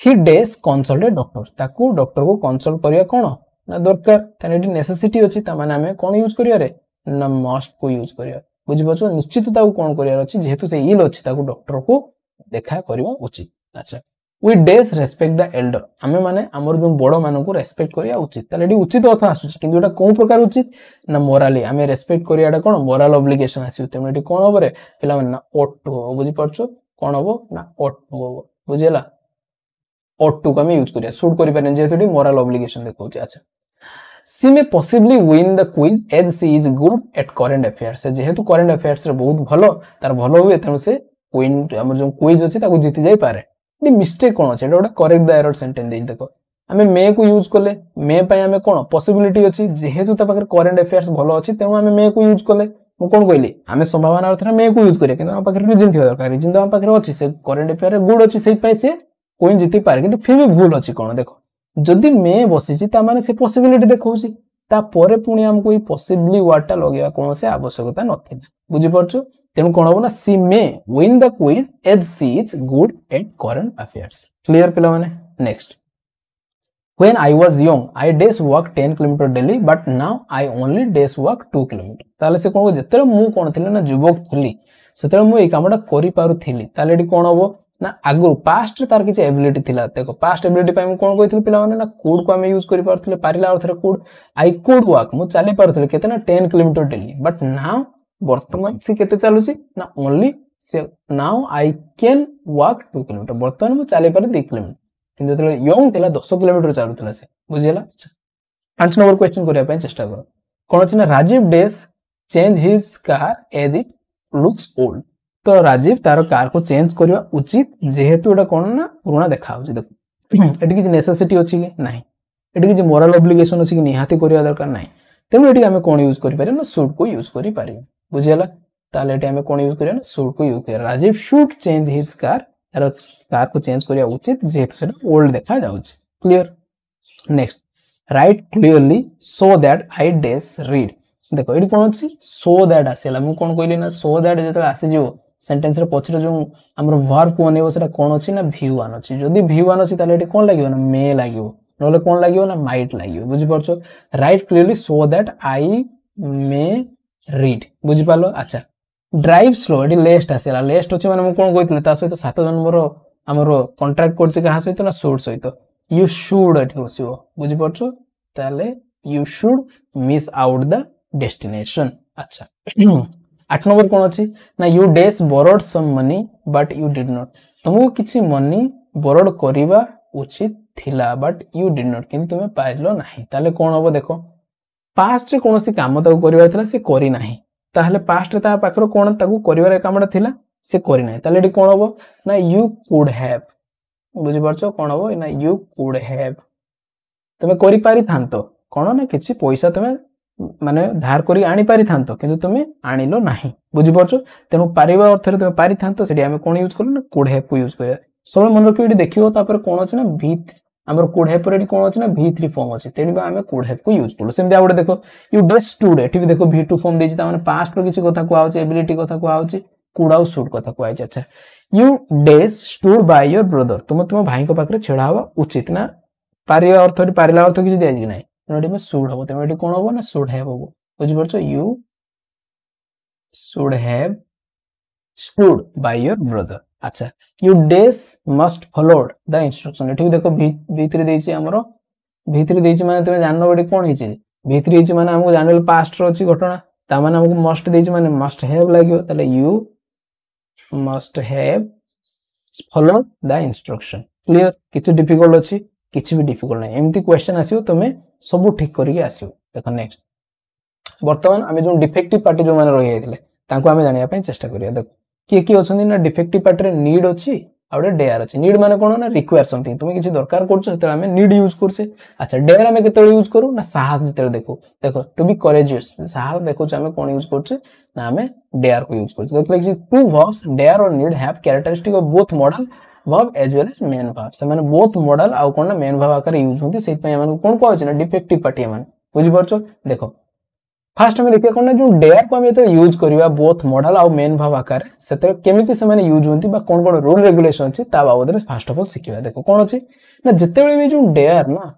ही डेज कंसल्ट डॉक्टर ताकू डॉक्टर को कंसल्ट करिया कोन ना दरकार तने नेसेसिटी अछि त माने हमें कोन यूज करिया रे ना मस्ट को यूज करिया बुझि पछो निश्चित ताऊ कोन करिया अछि जेहेतु से इल अछि ताकू डॉक्टर को देखा करबा उचित अच्छा we dares respect the elder हमें माने हमर जो बड़ मानन को रेस्पेक्ट करिया उचित ताले एडी उचित अर्थ आसु किंतु एटा कोन प्रकार उचित ना मोराली हमें रेस्पेक्ट करियाडा कोन मोरल ऑब्लिगेशन आसी तेम एडी कोन होबरे पिला माने ना ऑट टू हो बुझि पछो कोन होबो ना ऑट टू हो बुझिला ऑट टू को हमें यूज करिया शुड करि पारे जेहेतु एडी मोरल ऑब्लिगेशन देखौछि अच्छा she may possibly win the quiz as she is good at current affairs जेहेतु current affairs रे बहुत भलो तार भलो हुए तेनु से win हमर जो क्विज अछि ताको जीति जाई पारे नी मिस्टेक कोन अछि एटा ओटा करेक्ट द एरर सेंटेंस देइ देखो हमें मे को यूज करले मे पय हमें कोन पॉसिबिलिटी अछि जेहेतु ता पाकर करंट अफेयर्स भलो अछि तेनु हमें मे को यूज करले मु कोन कहली हमें संभावना अर्थ रे मे को यूज करिया किंतु हम पाकर रीजन थिया दरकार रीजन तो हम पाकर अछि से करंट अफेयर रे गुड अछि सेहि पय से कोइन जीति पारे किंतु फिर भी भूल अछि कोन देखो जदि मे बसिछि ता माने से पॉसिबिलिटी देखौछि ता परे पुणी हमको ई पॉसिबली वर्डटा लगेया कोन से आवश्यकता नथिला बुझि परछु तेनु कोन होबो ना she may win the quiz as she is good at current affairs clear पिला माने next when I was young I डेज walk 10 kilometre daily but now I only डेज वॉक 2 किलोमीटर ताले से कोन जेते मु कोन थिले ना युवक थिली सेते मु ई कामटा करि पारु थिली ताले एडी कोन होबो ना आगु पास्ट रे तार किछ एबिलिटी थिला देखो पास्ट एबिलिटी पय मु कोन कहिथिल पिला माने ना कुड को हमें यूज करि पारथिले पारिला अर्थ रे कुड आई कुड वॉक मु चली पारथिले केते ना 10 किलोमीटर डेली बट नाउ वर्तमान से केते चालुची ना only say now I can walk 2 kilometre वर्तमान मु चली पारे 2 किलोमीटर किंतु तले यंग थिला 10 किलोमीटर चालुथिला से बुझिला अच्छा 5 नंबर क्वेश्चन करिया पय चेष्टा करो कोन अछि ना Rajiv dares change his car as it looks old तो राजीव तार कार को चेंज करवा उचित जेहेतु एटा कोन ना पुराना देखा होछि देखो एटी कि नेसेसिटी अछि कि नाही एटी कि मोरल ऑब्लिगेशन अछि कि निहाती करिया दरकार नाही तेनु एटी हमें कोन यूज करि पारे ना शुड को यूज करि पारे बुझियला ताले एटी हमें कोन यूज करिया ना शुड को यूज करिया Rajiv should change his car तार कार को चेंज करिया उचित जेहेतु सेटा ओल्ड देखा जाउछि clear next write clearly so that I डेज रीड देखो एटी कोन अछि सो दैट आसेला मु कोन कहली ना सो दैट जेतला आसे जो सेंटेंस रे पछरे जो हमर वर्ब को अनेबो सेटा कोन अछि ना v1 अछि जदी v1 अछि ताले एटी कोन लागियो ना मे लागियो नले कोन लागियो ना माइट लागियो बुझि परछो write clearly so that I may read बुझि पालो अच्छा ड्राइव स्लो एटी लेस्ट आसेला लेस्ट अछि माने मु कोन कहितले ता सहित 7 नंबर हमर कॉन्ट्रैक्ट करछि कहा सहित ना शुड सहित यू शुड एटी बसियो बुझि परछो ताले you should miss out the destination अच्छा 8 नंबर कोन अछि ना you dares borrowed some money but you did not तुमको किछि मनी बोरोड करिवा उचित थिला बट यू डिड नॉट किंतु तुमे पाइलो नाही ताले कोन होबो देखो पास्ट रे कोनोसी काम ताको करिवा थिला से करि नाही ताहले पास्ट रे ता पाखरो कोन ताको करिवार कामडा थिला से करि नाही ताले एडी कोन होबो ना यू कुड हैव बुझि परछो कोन होबो ना यू कुड हैव तुमे करि पारि थांतो कोन ना किछि पैसा तुमे माने धार करी आनी पारि थांतो किंतु तुमे आनिलो नाही बुझि परछो तेनु पारिबा अर्थ रे तुमे पारि थांतो सेडी हमें कोन यूज करलो ना कुड हैव को यूज करिया सब मन रखियो एडी देखियो तापर कोन अछि ना v हमर कुड हैव पर एडी कोन अछि ना v3 फॉर्म अछि तेनी बा हमें कुड हैव को यूज करलो सेम देखो यू डेज स्टूड एठी भी देखो v2 फॉर्म देछि ता माने पास्ट रो किछि कथा को आउछि एबिलिटी कथा को आउछि कुड आउ शुड कथा कहै छै। अच्छा you days stood by your brother, तुम भाई को पाखरे छेड़ा हवा उचित ना, पारिला अर्थ कि दिया कि नाही एटी में शुड हबो, तेमे एटी कोन हबो ना शुड हैव हबो, बुझि परछो you should have stood by your brother. अच्छा यू डेज मस्ट फॉलोड द इंस्ट्रक्शन, एठी देखो भीतरी देछि हमरो भीतरी देछि माने तुमे जाननो एटी कोन हिछि, भीतरी हिछि माने हमको जानल पास्ट रो अछि घटना, ता माने हमको मस्ट देछि माने मस्ट हैव लागियो, ताले you must have followed the instruction. Clear, किछि डिफिकल्ट अछि किछि भी डिफिकल्ट नै, एमती क्वेश्चन आसीओ तुमे सब ठीक करिके आसीओ। देखो नेक्स्ट वर्तमान आमे जो डिफेक्टिव पार्टी जो माने रहि जाइथिले तांको आमे जानिया पय चेष्टा करिया। देखो किए किए अछन्ती ना डिफेक्टिव पार्टी रे नीड अछि आउडे डेयर अछि। नीड माने कोन ना रिक्वायर समथिंग, तुमे किछि दरकार करछो त आमे नीड यूज करछे। अच्छा डेयर आमे केते यूज करू ना साहस जते देखो, देखो टू बी करेजियस साहस देखो आमे कोन यूज करछे ना आमे डेयर को यूज करछे। देखो लाइक टू वर्ब्स डेयर और need have characteristic of both modal verb as well as main verb, से माने बोथ मॉडल आ कोन ना मेन वर्ब आकार यूज होंती, सेति पय हमन कोन कहै छै ना डिफेक्टिव पार्टी हमन, बुझि परछो। देखो फास्ट में देखिए कोन ना जो डेयर को हम एते यूज करिवा बोथ मॉडल आ मेन वर्ब आकार सेते केमिति से माने यूज होंती बा कोन कोन रूल रेगुलेशन अछि ता बाबद रे फर्स्ट ऑफ ऑल सिखिबा। देखो कोन अछि ना जते बेले भी जो डेयर ना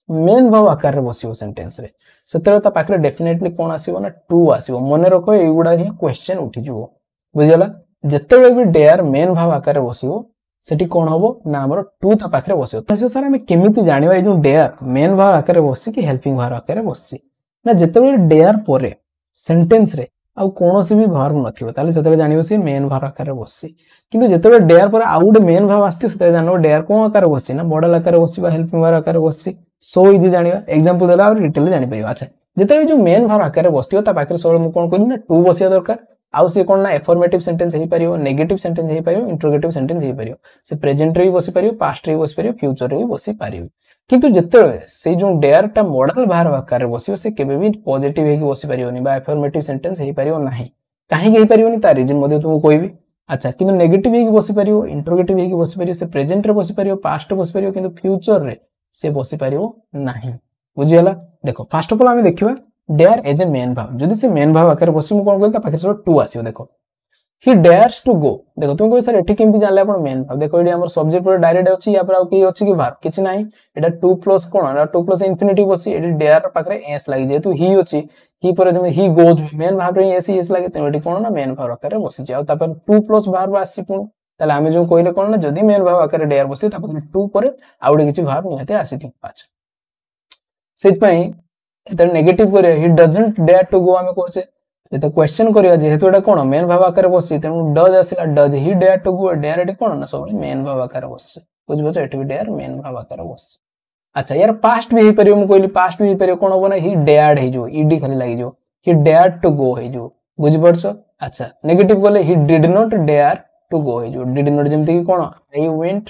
मेन वर्ब आकार रे बसियो सेंटेंस रे सेते ता पाखरे डेफिनेटली कोन आसीबो ना टू आसीबो। मने रखो एगुडा ही क्वेश्चन उठी जिवो, बुझियला। जते बेले भी डेयर मेन वर्ब आकार रे बसियो सेठी कोन हबो ना हमर टू ता पाखरे बसियो। तसे सर हम केमिति जानिबा ए जो डेयर मेन वर्ब आकार रे बसि कि हेल्पिंग वर्ब आकार रे बसि ना, जते बेले डेयर परे सेंटेंस रे आ कोनोसी भी वर्ब नथिबो ताले सेते जानिबो से मेन वर्ब आकार रे बसि, किंतु जते बेले डेयर परे आ गुडे मेन वर्ब आस्ति सेते जानो डेयर कोन आकार रे बसि ना मॉडल आकार रे बसि बा हेल्पिंग वर्ब आकार रे बसि। सो इजी जानिबा एग्जांपल देला और डिटेल जानि परिबा। अच्छा जते बेले जो मेन वर्ब आकार रे बसतियो ता पाखरे सब मु कोन कहली ना टू बसिया दरकार, आउ से कोन ना एफर्मेटिव सेंटेंस हेई परियो, नेगेटिव सेंटेंस हेई परियो, इंटरोगेटिव सेंटेंस हेई परियो, से प्रेजेंट रे भी बसि परियो, पास्ट रे भी बसि परियो, फ्यूचर रे भी बसि परियो। किंतु जते से जो डेयर टा मॉडल वर्ब आकार रे बसियो से केबे भी पॉजिटिव हे कि बसि परियोनी बा एफर्मेटिव सेंटेंस हेई परियो नाही, काहे कि हेई परियोनी ता रीजन मध्ये तुमको कहबी। अच्छा किंतु नेगेटिव हे कि बसि परियो, इंटरोगेटिव हे कि बसि परियो, से प्रेजेंट रे बसि परियो, पास्ट रे बसि परियो, किंतु फ्यूचर रे से बसि परियो नाही, बुझियला। देखो फर्स्ट ऑफ ऑल हमें देखिबा dare as a main verb, जदि से मेन वर्ब आकार बसि मु कोन कहल ता पाखे सब टू आसीयो। देखो he dares to go, देखो तुम कोइ सर एठी केमति जानले आपण मेन वर्ब, देखो एडी हमर सब्जेक्ट पर डायरेक्ट अछि या पर आ की अछि कि वर्ब किछि नाही, एटा 2 प्लस कोन एटा 2 प्लस इंफिनिटिव बसि एडी डेयर पाखरे एस लागि जेतु ही अछि ही पर जमे ही गोज मेन वर्ब रे एस लागि त एडी कोन ना मेन वर्ब आकार बसि जे आ तापर 2 प्लस वर्ब आसी पुन ताले आमे जो कहले कोन ना जदि मेन वर्ब आकार डेयर बसि ता पर 2 पर आउडे किछि वर्ब निहते आसीथि। अच्छा सेत पई एते नेगेटिव करे he doesn't dare to go आमे कहछे, जेते क्वेश्चन करिया जेहेतु एटा कोन मेन वर्ब आकार बसि तेनु डज आसिला does he dare to go, dare एटी कोन ना सब मेन वर्ब आकार बसि, बुझबो छ एटी डेयर मेन वर्ब आकार बसि। अच्छा यार पास्ट भी हे परियो मु कहली पास्ट भी हे परियो कोन होबो ना ही डेयर्ड हे जो ईडी खाली लागि जो ही डेयर्ड टू गो हे जो, बुझ परछो। अच्छा नेगेटिव बोले he did not dare to go हे जो डिड नॉट जेमति कि कोन आई वेंट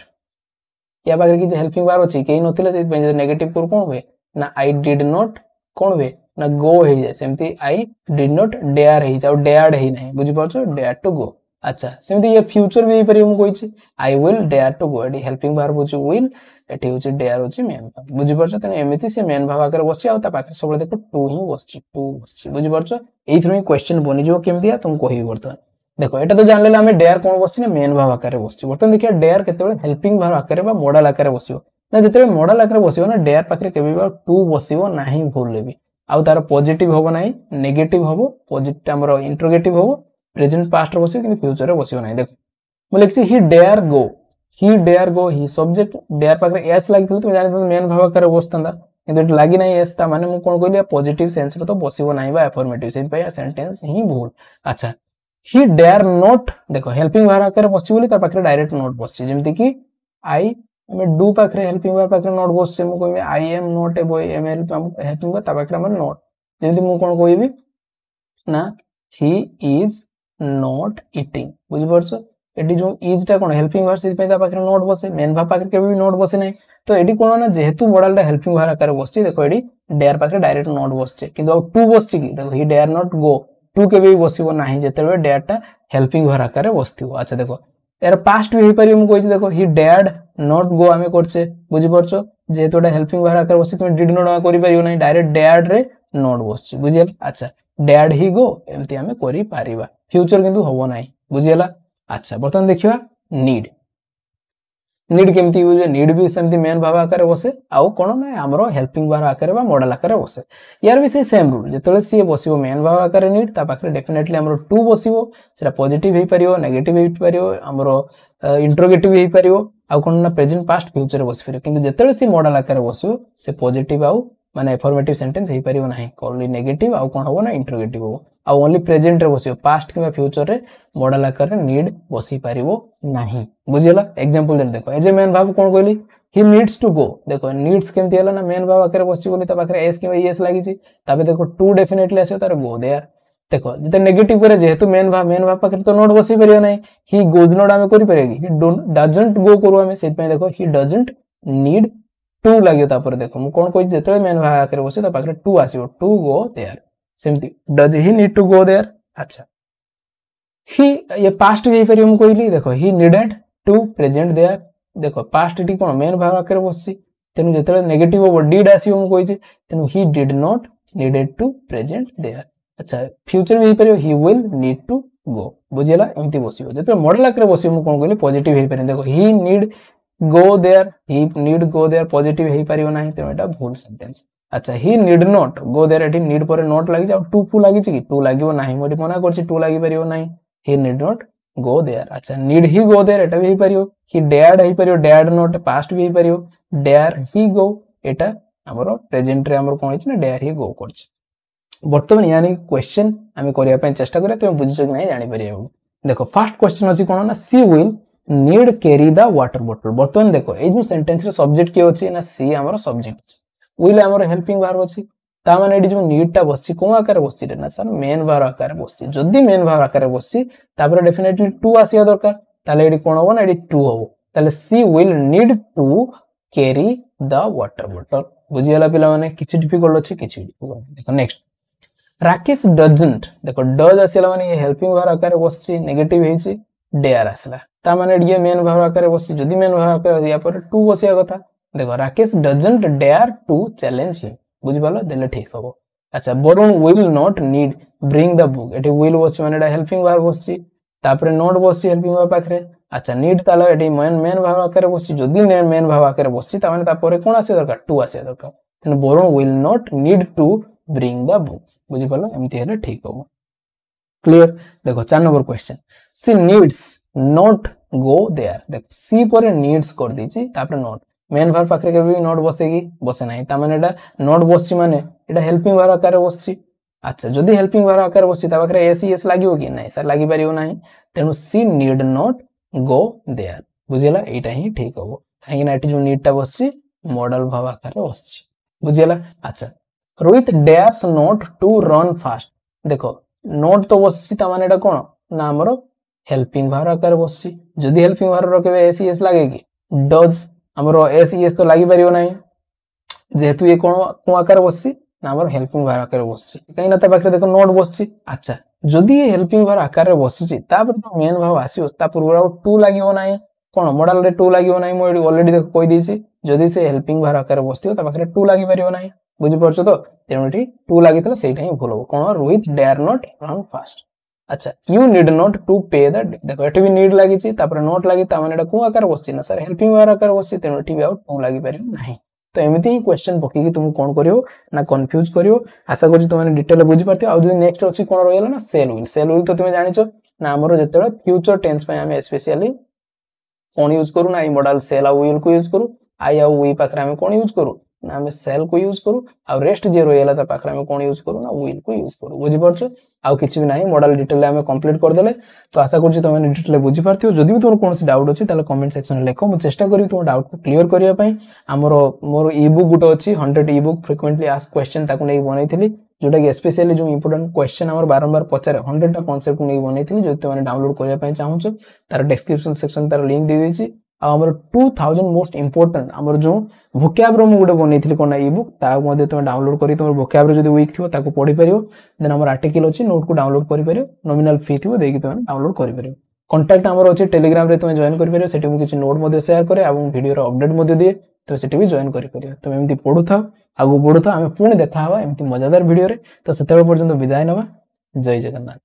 या बागर कि हेल्पिंग वर्ब अछि केही नथिले से नेगेटिव पर कोन होय ना आई डिड नॉट कोन होय ना गो हे जाय, सेमति आई डिड नॉट डेयर हे जाउ डेयर्ड हे नै, बुझि परछो डेयर टू गो। अच्छा सेमति ये फ्यूचर भी परियो मु कहिछि I will dare to go, एडी हेल्पिंग वर्ब होछि विल, एठी होछि डेयर होछि मेन वर्ब, बुझि परछो। तने एमिति से मेन वर्ब आकर बसि आ ता पाखे सब देखो टू ही बसछि टू बसछि, बुझि परछो। एइथ्रु ही क्वेश्चन बनि जो केमदिया तुम कहिबि बर्तमान। देखो एटा तो जानले हमें डेयर कोन बसछि ना मेन वर्ब आकार बसछि, बर्तमान देखिया डेयर केतेबेले हेल्पिंग वर्ब आकार बा मॉडल आकार बसियो ना, जते मॉडल आकार बसियो ना डेयर पाखरे केबे बा टू बसियो नाही भूल लेबी, आउ तार पॉजिटिव होबो नाही नेगेटिव होबो, पॉजिटिव हमरो इंटरोगेटिव होबो, प्रेजेंट पास्ट रे बसियो कि फ्यूचर रे बसियो नाही। देखो मु लिखछि he dare go, he dare go he subject dare पाखरे एस लागिथले तो जानि मेन वर्ब आकार बसतंदा, किंतु एट लागि नाही एस ता माने मु कोन कहलिया पॉजिटिव सेंस रे तो बसियो नाही बा एफर्मेटिव, सेहि पय सेंटेंस ही भूल। अच्छा ही डेयर नॉट, देखो हेल्पिंग वर्ब आकार बसि बोली ता पाखरे डायरेक्ट नॉट बसछि, जेमति कि आई हमें डू पाखरे हेल्पिंग वर्ब पाखरे नॉट बसछि मु कहबे I am not a boy, am helping verb ता पाखरे हमर नॉट, जेमति मु कोन कहबी ना ही इज नॉट ईटिंग, बुझि परछो। एडी जो इज टा कोन हेल्पिंग वर्ब से ता पाखरे नॉट बसे, मेन वर्ब पाखरे केबे भी नॉट बसे नै, तो एडी कोन ना जेहेतु मॉडल टा हेल्पिंग वर्ब आकार बसछि, देखो एडी डेयर पाखरे डायरेक्ट नॉट बसछि, किंतु टू बसछि कि देखो he dare not go, to केबे भी बसिबो नाही जेतेबे डेयर टा हेल्पिंग वर्ब आकार बसथिबो। अच्छा देखो यार पास्ट भी हे परियो मु कहिछि, देखो ही डेयर्ड नॉट गो आमे करछे, बुझि परछो। जेहेतु एटा हेल्पिंग वर्ब आकार बसछि तुम डिड नॉट करि परियो नाही, डायरेक्ट डेयर्ड रे नॉट बसछि, बुझियला। अच्छा डेयर्ड ही गो एमति आमे करि पारिबा, फ्यूचर किंतु होबो नाही, बुझीगला। अच्छा बर्तमान देखिवा नीड नीड केमती यूज है नीड भी सेमती मेन भाव आकार बसे आउ कोन ना हमरो हेल्पिंग भाव आकार बा मॉडल आकार बसे यार भी से सेम रूल जेतले सी बसिबो मेन भाव आकार नीड ता पाखरे डेफिनेटली हमरो टू बसिबो सेटा पॉजिटिव हे परियो नेगेटिव हे परियो हमरो इंट्रोगेटिव हे परियो आउ कोन ना प्रेजेंट पास्ट फ्यूचर बस परियो किंतु जेतले सी मॉडल आकार बसिबो से पॉजिटिव आउ माने अफर्मेटिव सेंटेंस हे परियो नाही ओनली नेगेटिव आउ कोन होबो ना इंट्रोगेटिव होबो आ ओनली प्रेजेंट रे बसियो पास्ट किबा फ्यूचर रे मॉडल आकार रे नीड बसी परिबो नाही बुझियला एग्जांपल दे देखो एज ए मेन भाव कोन कहली ही नीड्स टू गो देखो नीड्स केमती हला ना मेन भाव आकार बसि बोली त पाखरे एस किबा एस लागी छि तबे देखो टू डेफिनेटली आसे तार गो देयर देखो जते नेगेटिव करे जेहेतु मेन भाव पाखरे तो नोट बसी परियो नाही ही गोज नोट आमे करि परियो ही डजंट गो करू आमे सेट पे देखो ही डजंट नीड टू लागियो तापर देखो मु कोन कहि जेतले मेन भाव आकार बसि त पाखरे टू आसीबो to go there simply does he need to go there अच्छा ही ये पास्ट भी परियो मु कहली देखो he needed to present there देखो पास्ट टी कोन मेन भाव आकार बसि तेनु जेतले नेगेटिव हो डिड आसीबो मु कहि तेनु he did not needed to present there अच्छा फ्यूचर भी परियो he will need to go बुझियला एमती बसिबो जेतले मॉडल आकार बसिबो मु कोन कहली पॉजिटिव हे परियो देखो he need go there he need go there positive हे परियो नाही ते एटा भूल सेंटेंस अच्छा he need not go there एटी नीड पर नॉट लागि जा टू फू लागि छि कि टू लागिवो नाही मोटी मना करछि टू लागि परियो नाही ही नीड नॉट गो देयर अच्छा नीड ही गो देयर एटा भी हे परियो ही डेयर्ड हे परियो डेयर्ड नॉट पास्ट भी हे परियो डेयर ही गो एटा हमरो प्रेजेंट रे हमरो कोन छि ना डेयर ही गो करछि वर्तमान यानी क्वेश्चन आमे करिया पय चेष्टा करिया तुम बुझिছো कि नाही जानि परियो देखो फर्स्ट क्वेश्चन अछि कोन ना she will need carry the water bottle वर्तमान देखो ए जो सेंटेंस रे सब्जेक्ट के अछि ना सी हमरो सब्जेक्ट अछि विल हमरो हेल्पिंग वर्ब अछि ता माने एडी जो नीड टा बसछि कोन आकार बसछि रे ना सर मेन वर्ब आकार बसछि जदी मेन वर्ब आकार बसछि तापर डेफिनेटली टू आसिया दरकार ताले एडी कोन होबो ना एडी टू होबो ताले she will need to carry the water bottle बुझियला पिला माने किछि डिफिकल्ट अछि किछि डिफिकल्ट देखो नेक्स्ट राकेश डजंट देखो डज आसिला माने ये हेल्पिंग वर्ब आकार बसछि नेगेटिव हेछि डेयर आसला ता माने ये मेन वर्ब आकार बसछि जदी मेन वर्ब आकार या पर टू बसिया कथा देखो Rakesh doesn't dare to challenge him बुझि पालो देले ठीक होबो अच्छा Varun will not need bring the book एटी विल बसछि माने एटा हेल्पिंग वर्ब बसछि तापरे नॉट बसछि हेल्पिंग वर्ब पाखरे अच्छा नीड तालो एटी मेन वर्ब आकार बसछि जदी मेन वर्ब आकार बसछि ता माने तापरे कोन आसे दरकार टू आसे दरकार तने Varun will not need to bring the book बुझि पालो एमती हेले ठीक होबो क्लियर देखो 4 number question she needs not go there देखो सी पर नीड्स कर दीची तापर नॉट मेन वर्ब पाखरे के भी नॉट बसेगी बसे नाही ता माने एटा नॉट बसछि माने एटा हेल्पिंग वर्ब आकार बसछि अच्छा जदी हेल्पिंग वर्ब आकार बसछि ता पाखरे एस एस लागिवो कि नाही सर लागि परियो नाही तेनु सी नीड नॉट गो देयर बुझियला एटा ही ठीक होबो काहे ना एटी जो नीड टा बसछि मॉडल वर्ब आकार बसछि बुझियला अच्छा Rohit dares not to run fast देखो नोट तो बसछि ता माने एटा कोन ना हमरो हेल्पिंग वर्ब आकार बसछि जदी हेल्पिंग वर्ब रखबे एस एस लागे कि डज हमरो एस एस तो लागि परियो नाही जेहेतु ये कोन आकार बसछि ना हमरो हेल्पिंग वर्ब आकार बसछि काई ना ता पाखरे देखो नोट बसछि अच्छा जदी ये हेल्पिंग वर्ब आकार रे बसछि तापर तो मेन वर्ब आसीओ ता पूर्व टू लागिवो नाही कोन मॉडल रे टू लागिवो नाही मो ऑलरेडी देखो कहि दिछि जदी से हेल्पिंग वर्ब आकार बसथियो ता पाखरे टू लागि परियो नाही बुझि परछो तो तेनुटी टू लागितला सेटा ही भूल हो कोन Rohit dare not run fast अच्छा you need not to pay the देखो एठी भी नीड लागि छि तापर नॉट लागि ता माने एटा को आकार बसछि ना सर हेल्पिंग वर्ब आकार बसछि तेनुटी भी आउट को लागि परियो नाही तो एमिति ही क्वेश्चन पकी कि तुम कोन करियो ना कंफ्यूज करियो आशा करि तुम माने डिटेल बुझि परथियो आ जो नेक्स्ट अछि कोन रहला ना सेल विल तो तुम जानिछो ना हमरो जेतेबे फ्यूचर टेंस पे हमें स्पेशली कोन यूज करू ना ई मॉडल सेल आ विल को यूज करू आई आ वी पाखरे हमें कोन यूज करू ना हमें सेल को यूज करू आ रेस्ट जे रोयला ता पाखरे हमें कोन यूज करू ना विल को यूज करू बुझि परछो आ किछि भी नाही मॉडल डिटेल हमें कंप्लीट कर देले तो आशा करछि तुम माने डिटेल बुझि परथियो जदि भी तुम कोनसी डाउट अछि ताले कमेंट सेक्शन में लेखो मु चेष्टा करी तुम डाउट को क्लियर करिया पई हमरो मोर ई बुक गुटो अछि 100 ebook frequently ask question ताकु नै बनैथिली जोटा कि स्पेशली जो इंपोर्टेंट क्वेश्चन हमर बारंबार पचारे 100 टा कांसेप्ट को नै बनैथिली जो तुम माने डाउनलोड करिया पई चाहू तार डिस्क्रिप्शन सेक्शन तार लिंक दे देछि हमर 2000 मोस्ट इंपोर्टेंट हमर जो वोकैब्युलरी मु गुटे बनैथिली कोना ई बुक ता मध्ये तुम डाउनलोड करी तुम वोकैब्युलरी जदी वीक थिबो ताको पढि परियो देन हमर आर्टिकल अछि नोट को डाउनलोड करि परियो नॉमिनल फी थिबो देकी तुम डाउनलोड करि परियो कांटेक्ट हमर अछि टेलीग्राम रे तुम जॉइन करि परियो सेठी मु किछि नोट मध्ये शेयर करे एवं वीडियो रो अपडेट मध्ये दिए तो सेठी भी जॉइन करि परियो तुम एमति पढुथा आगु बढुथा हमें पुणी देखा हवा एमति मजादार वीडियो रे तो सेतेबे पर्यंत विदाय नबा जय जगन्नाथ।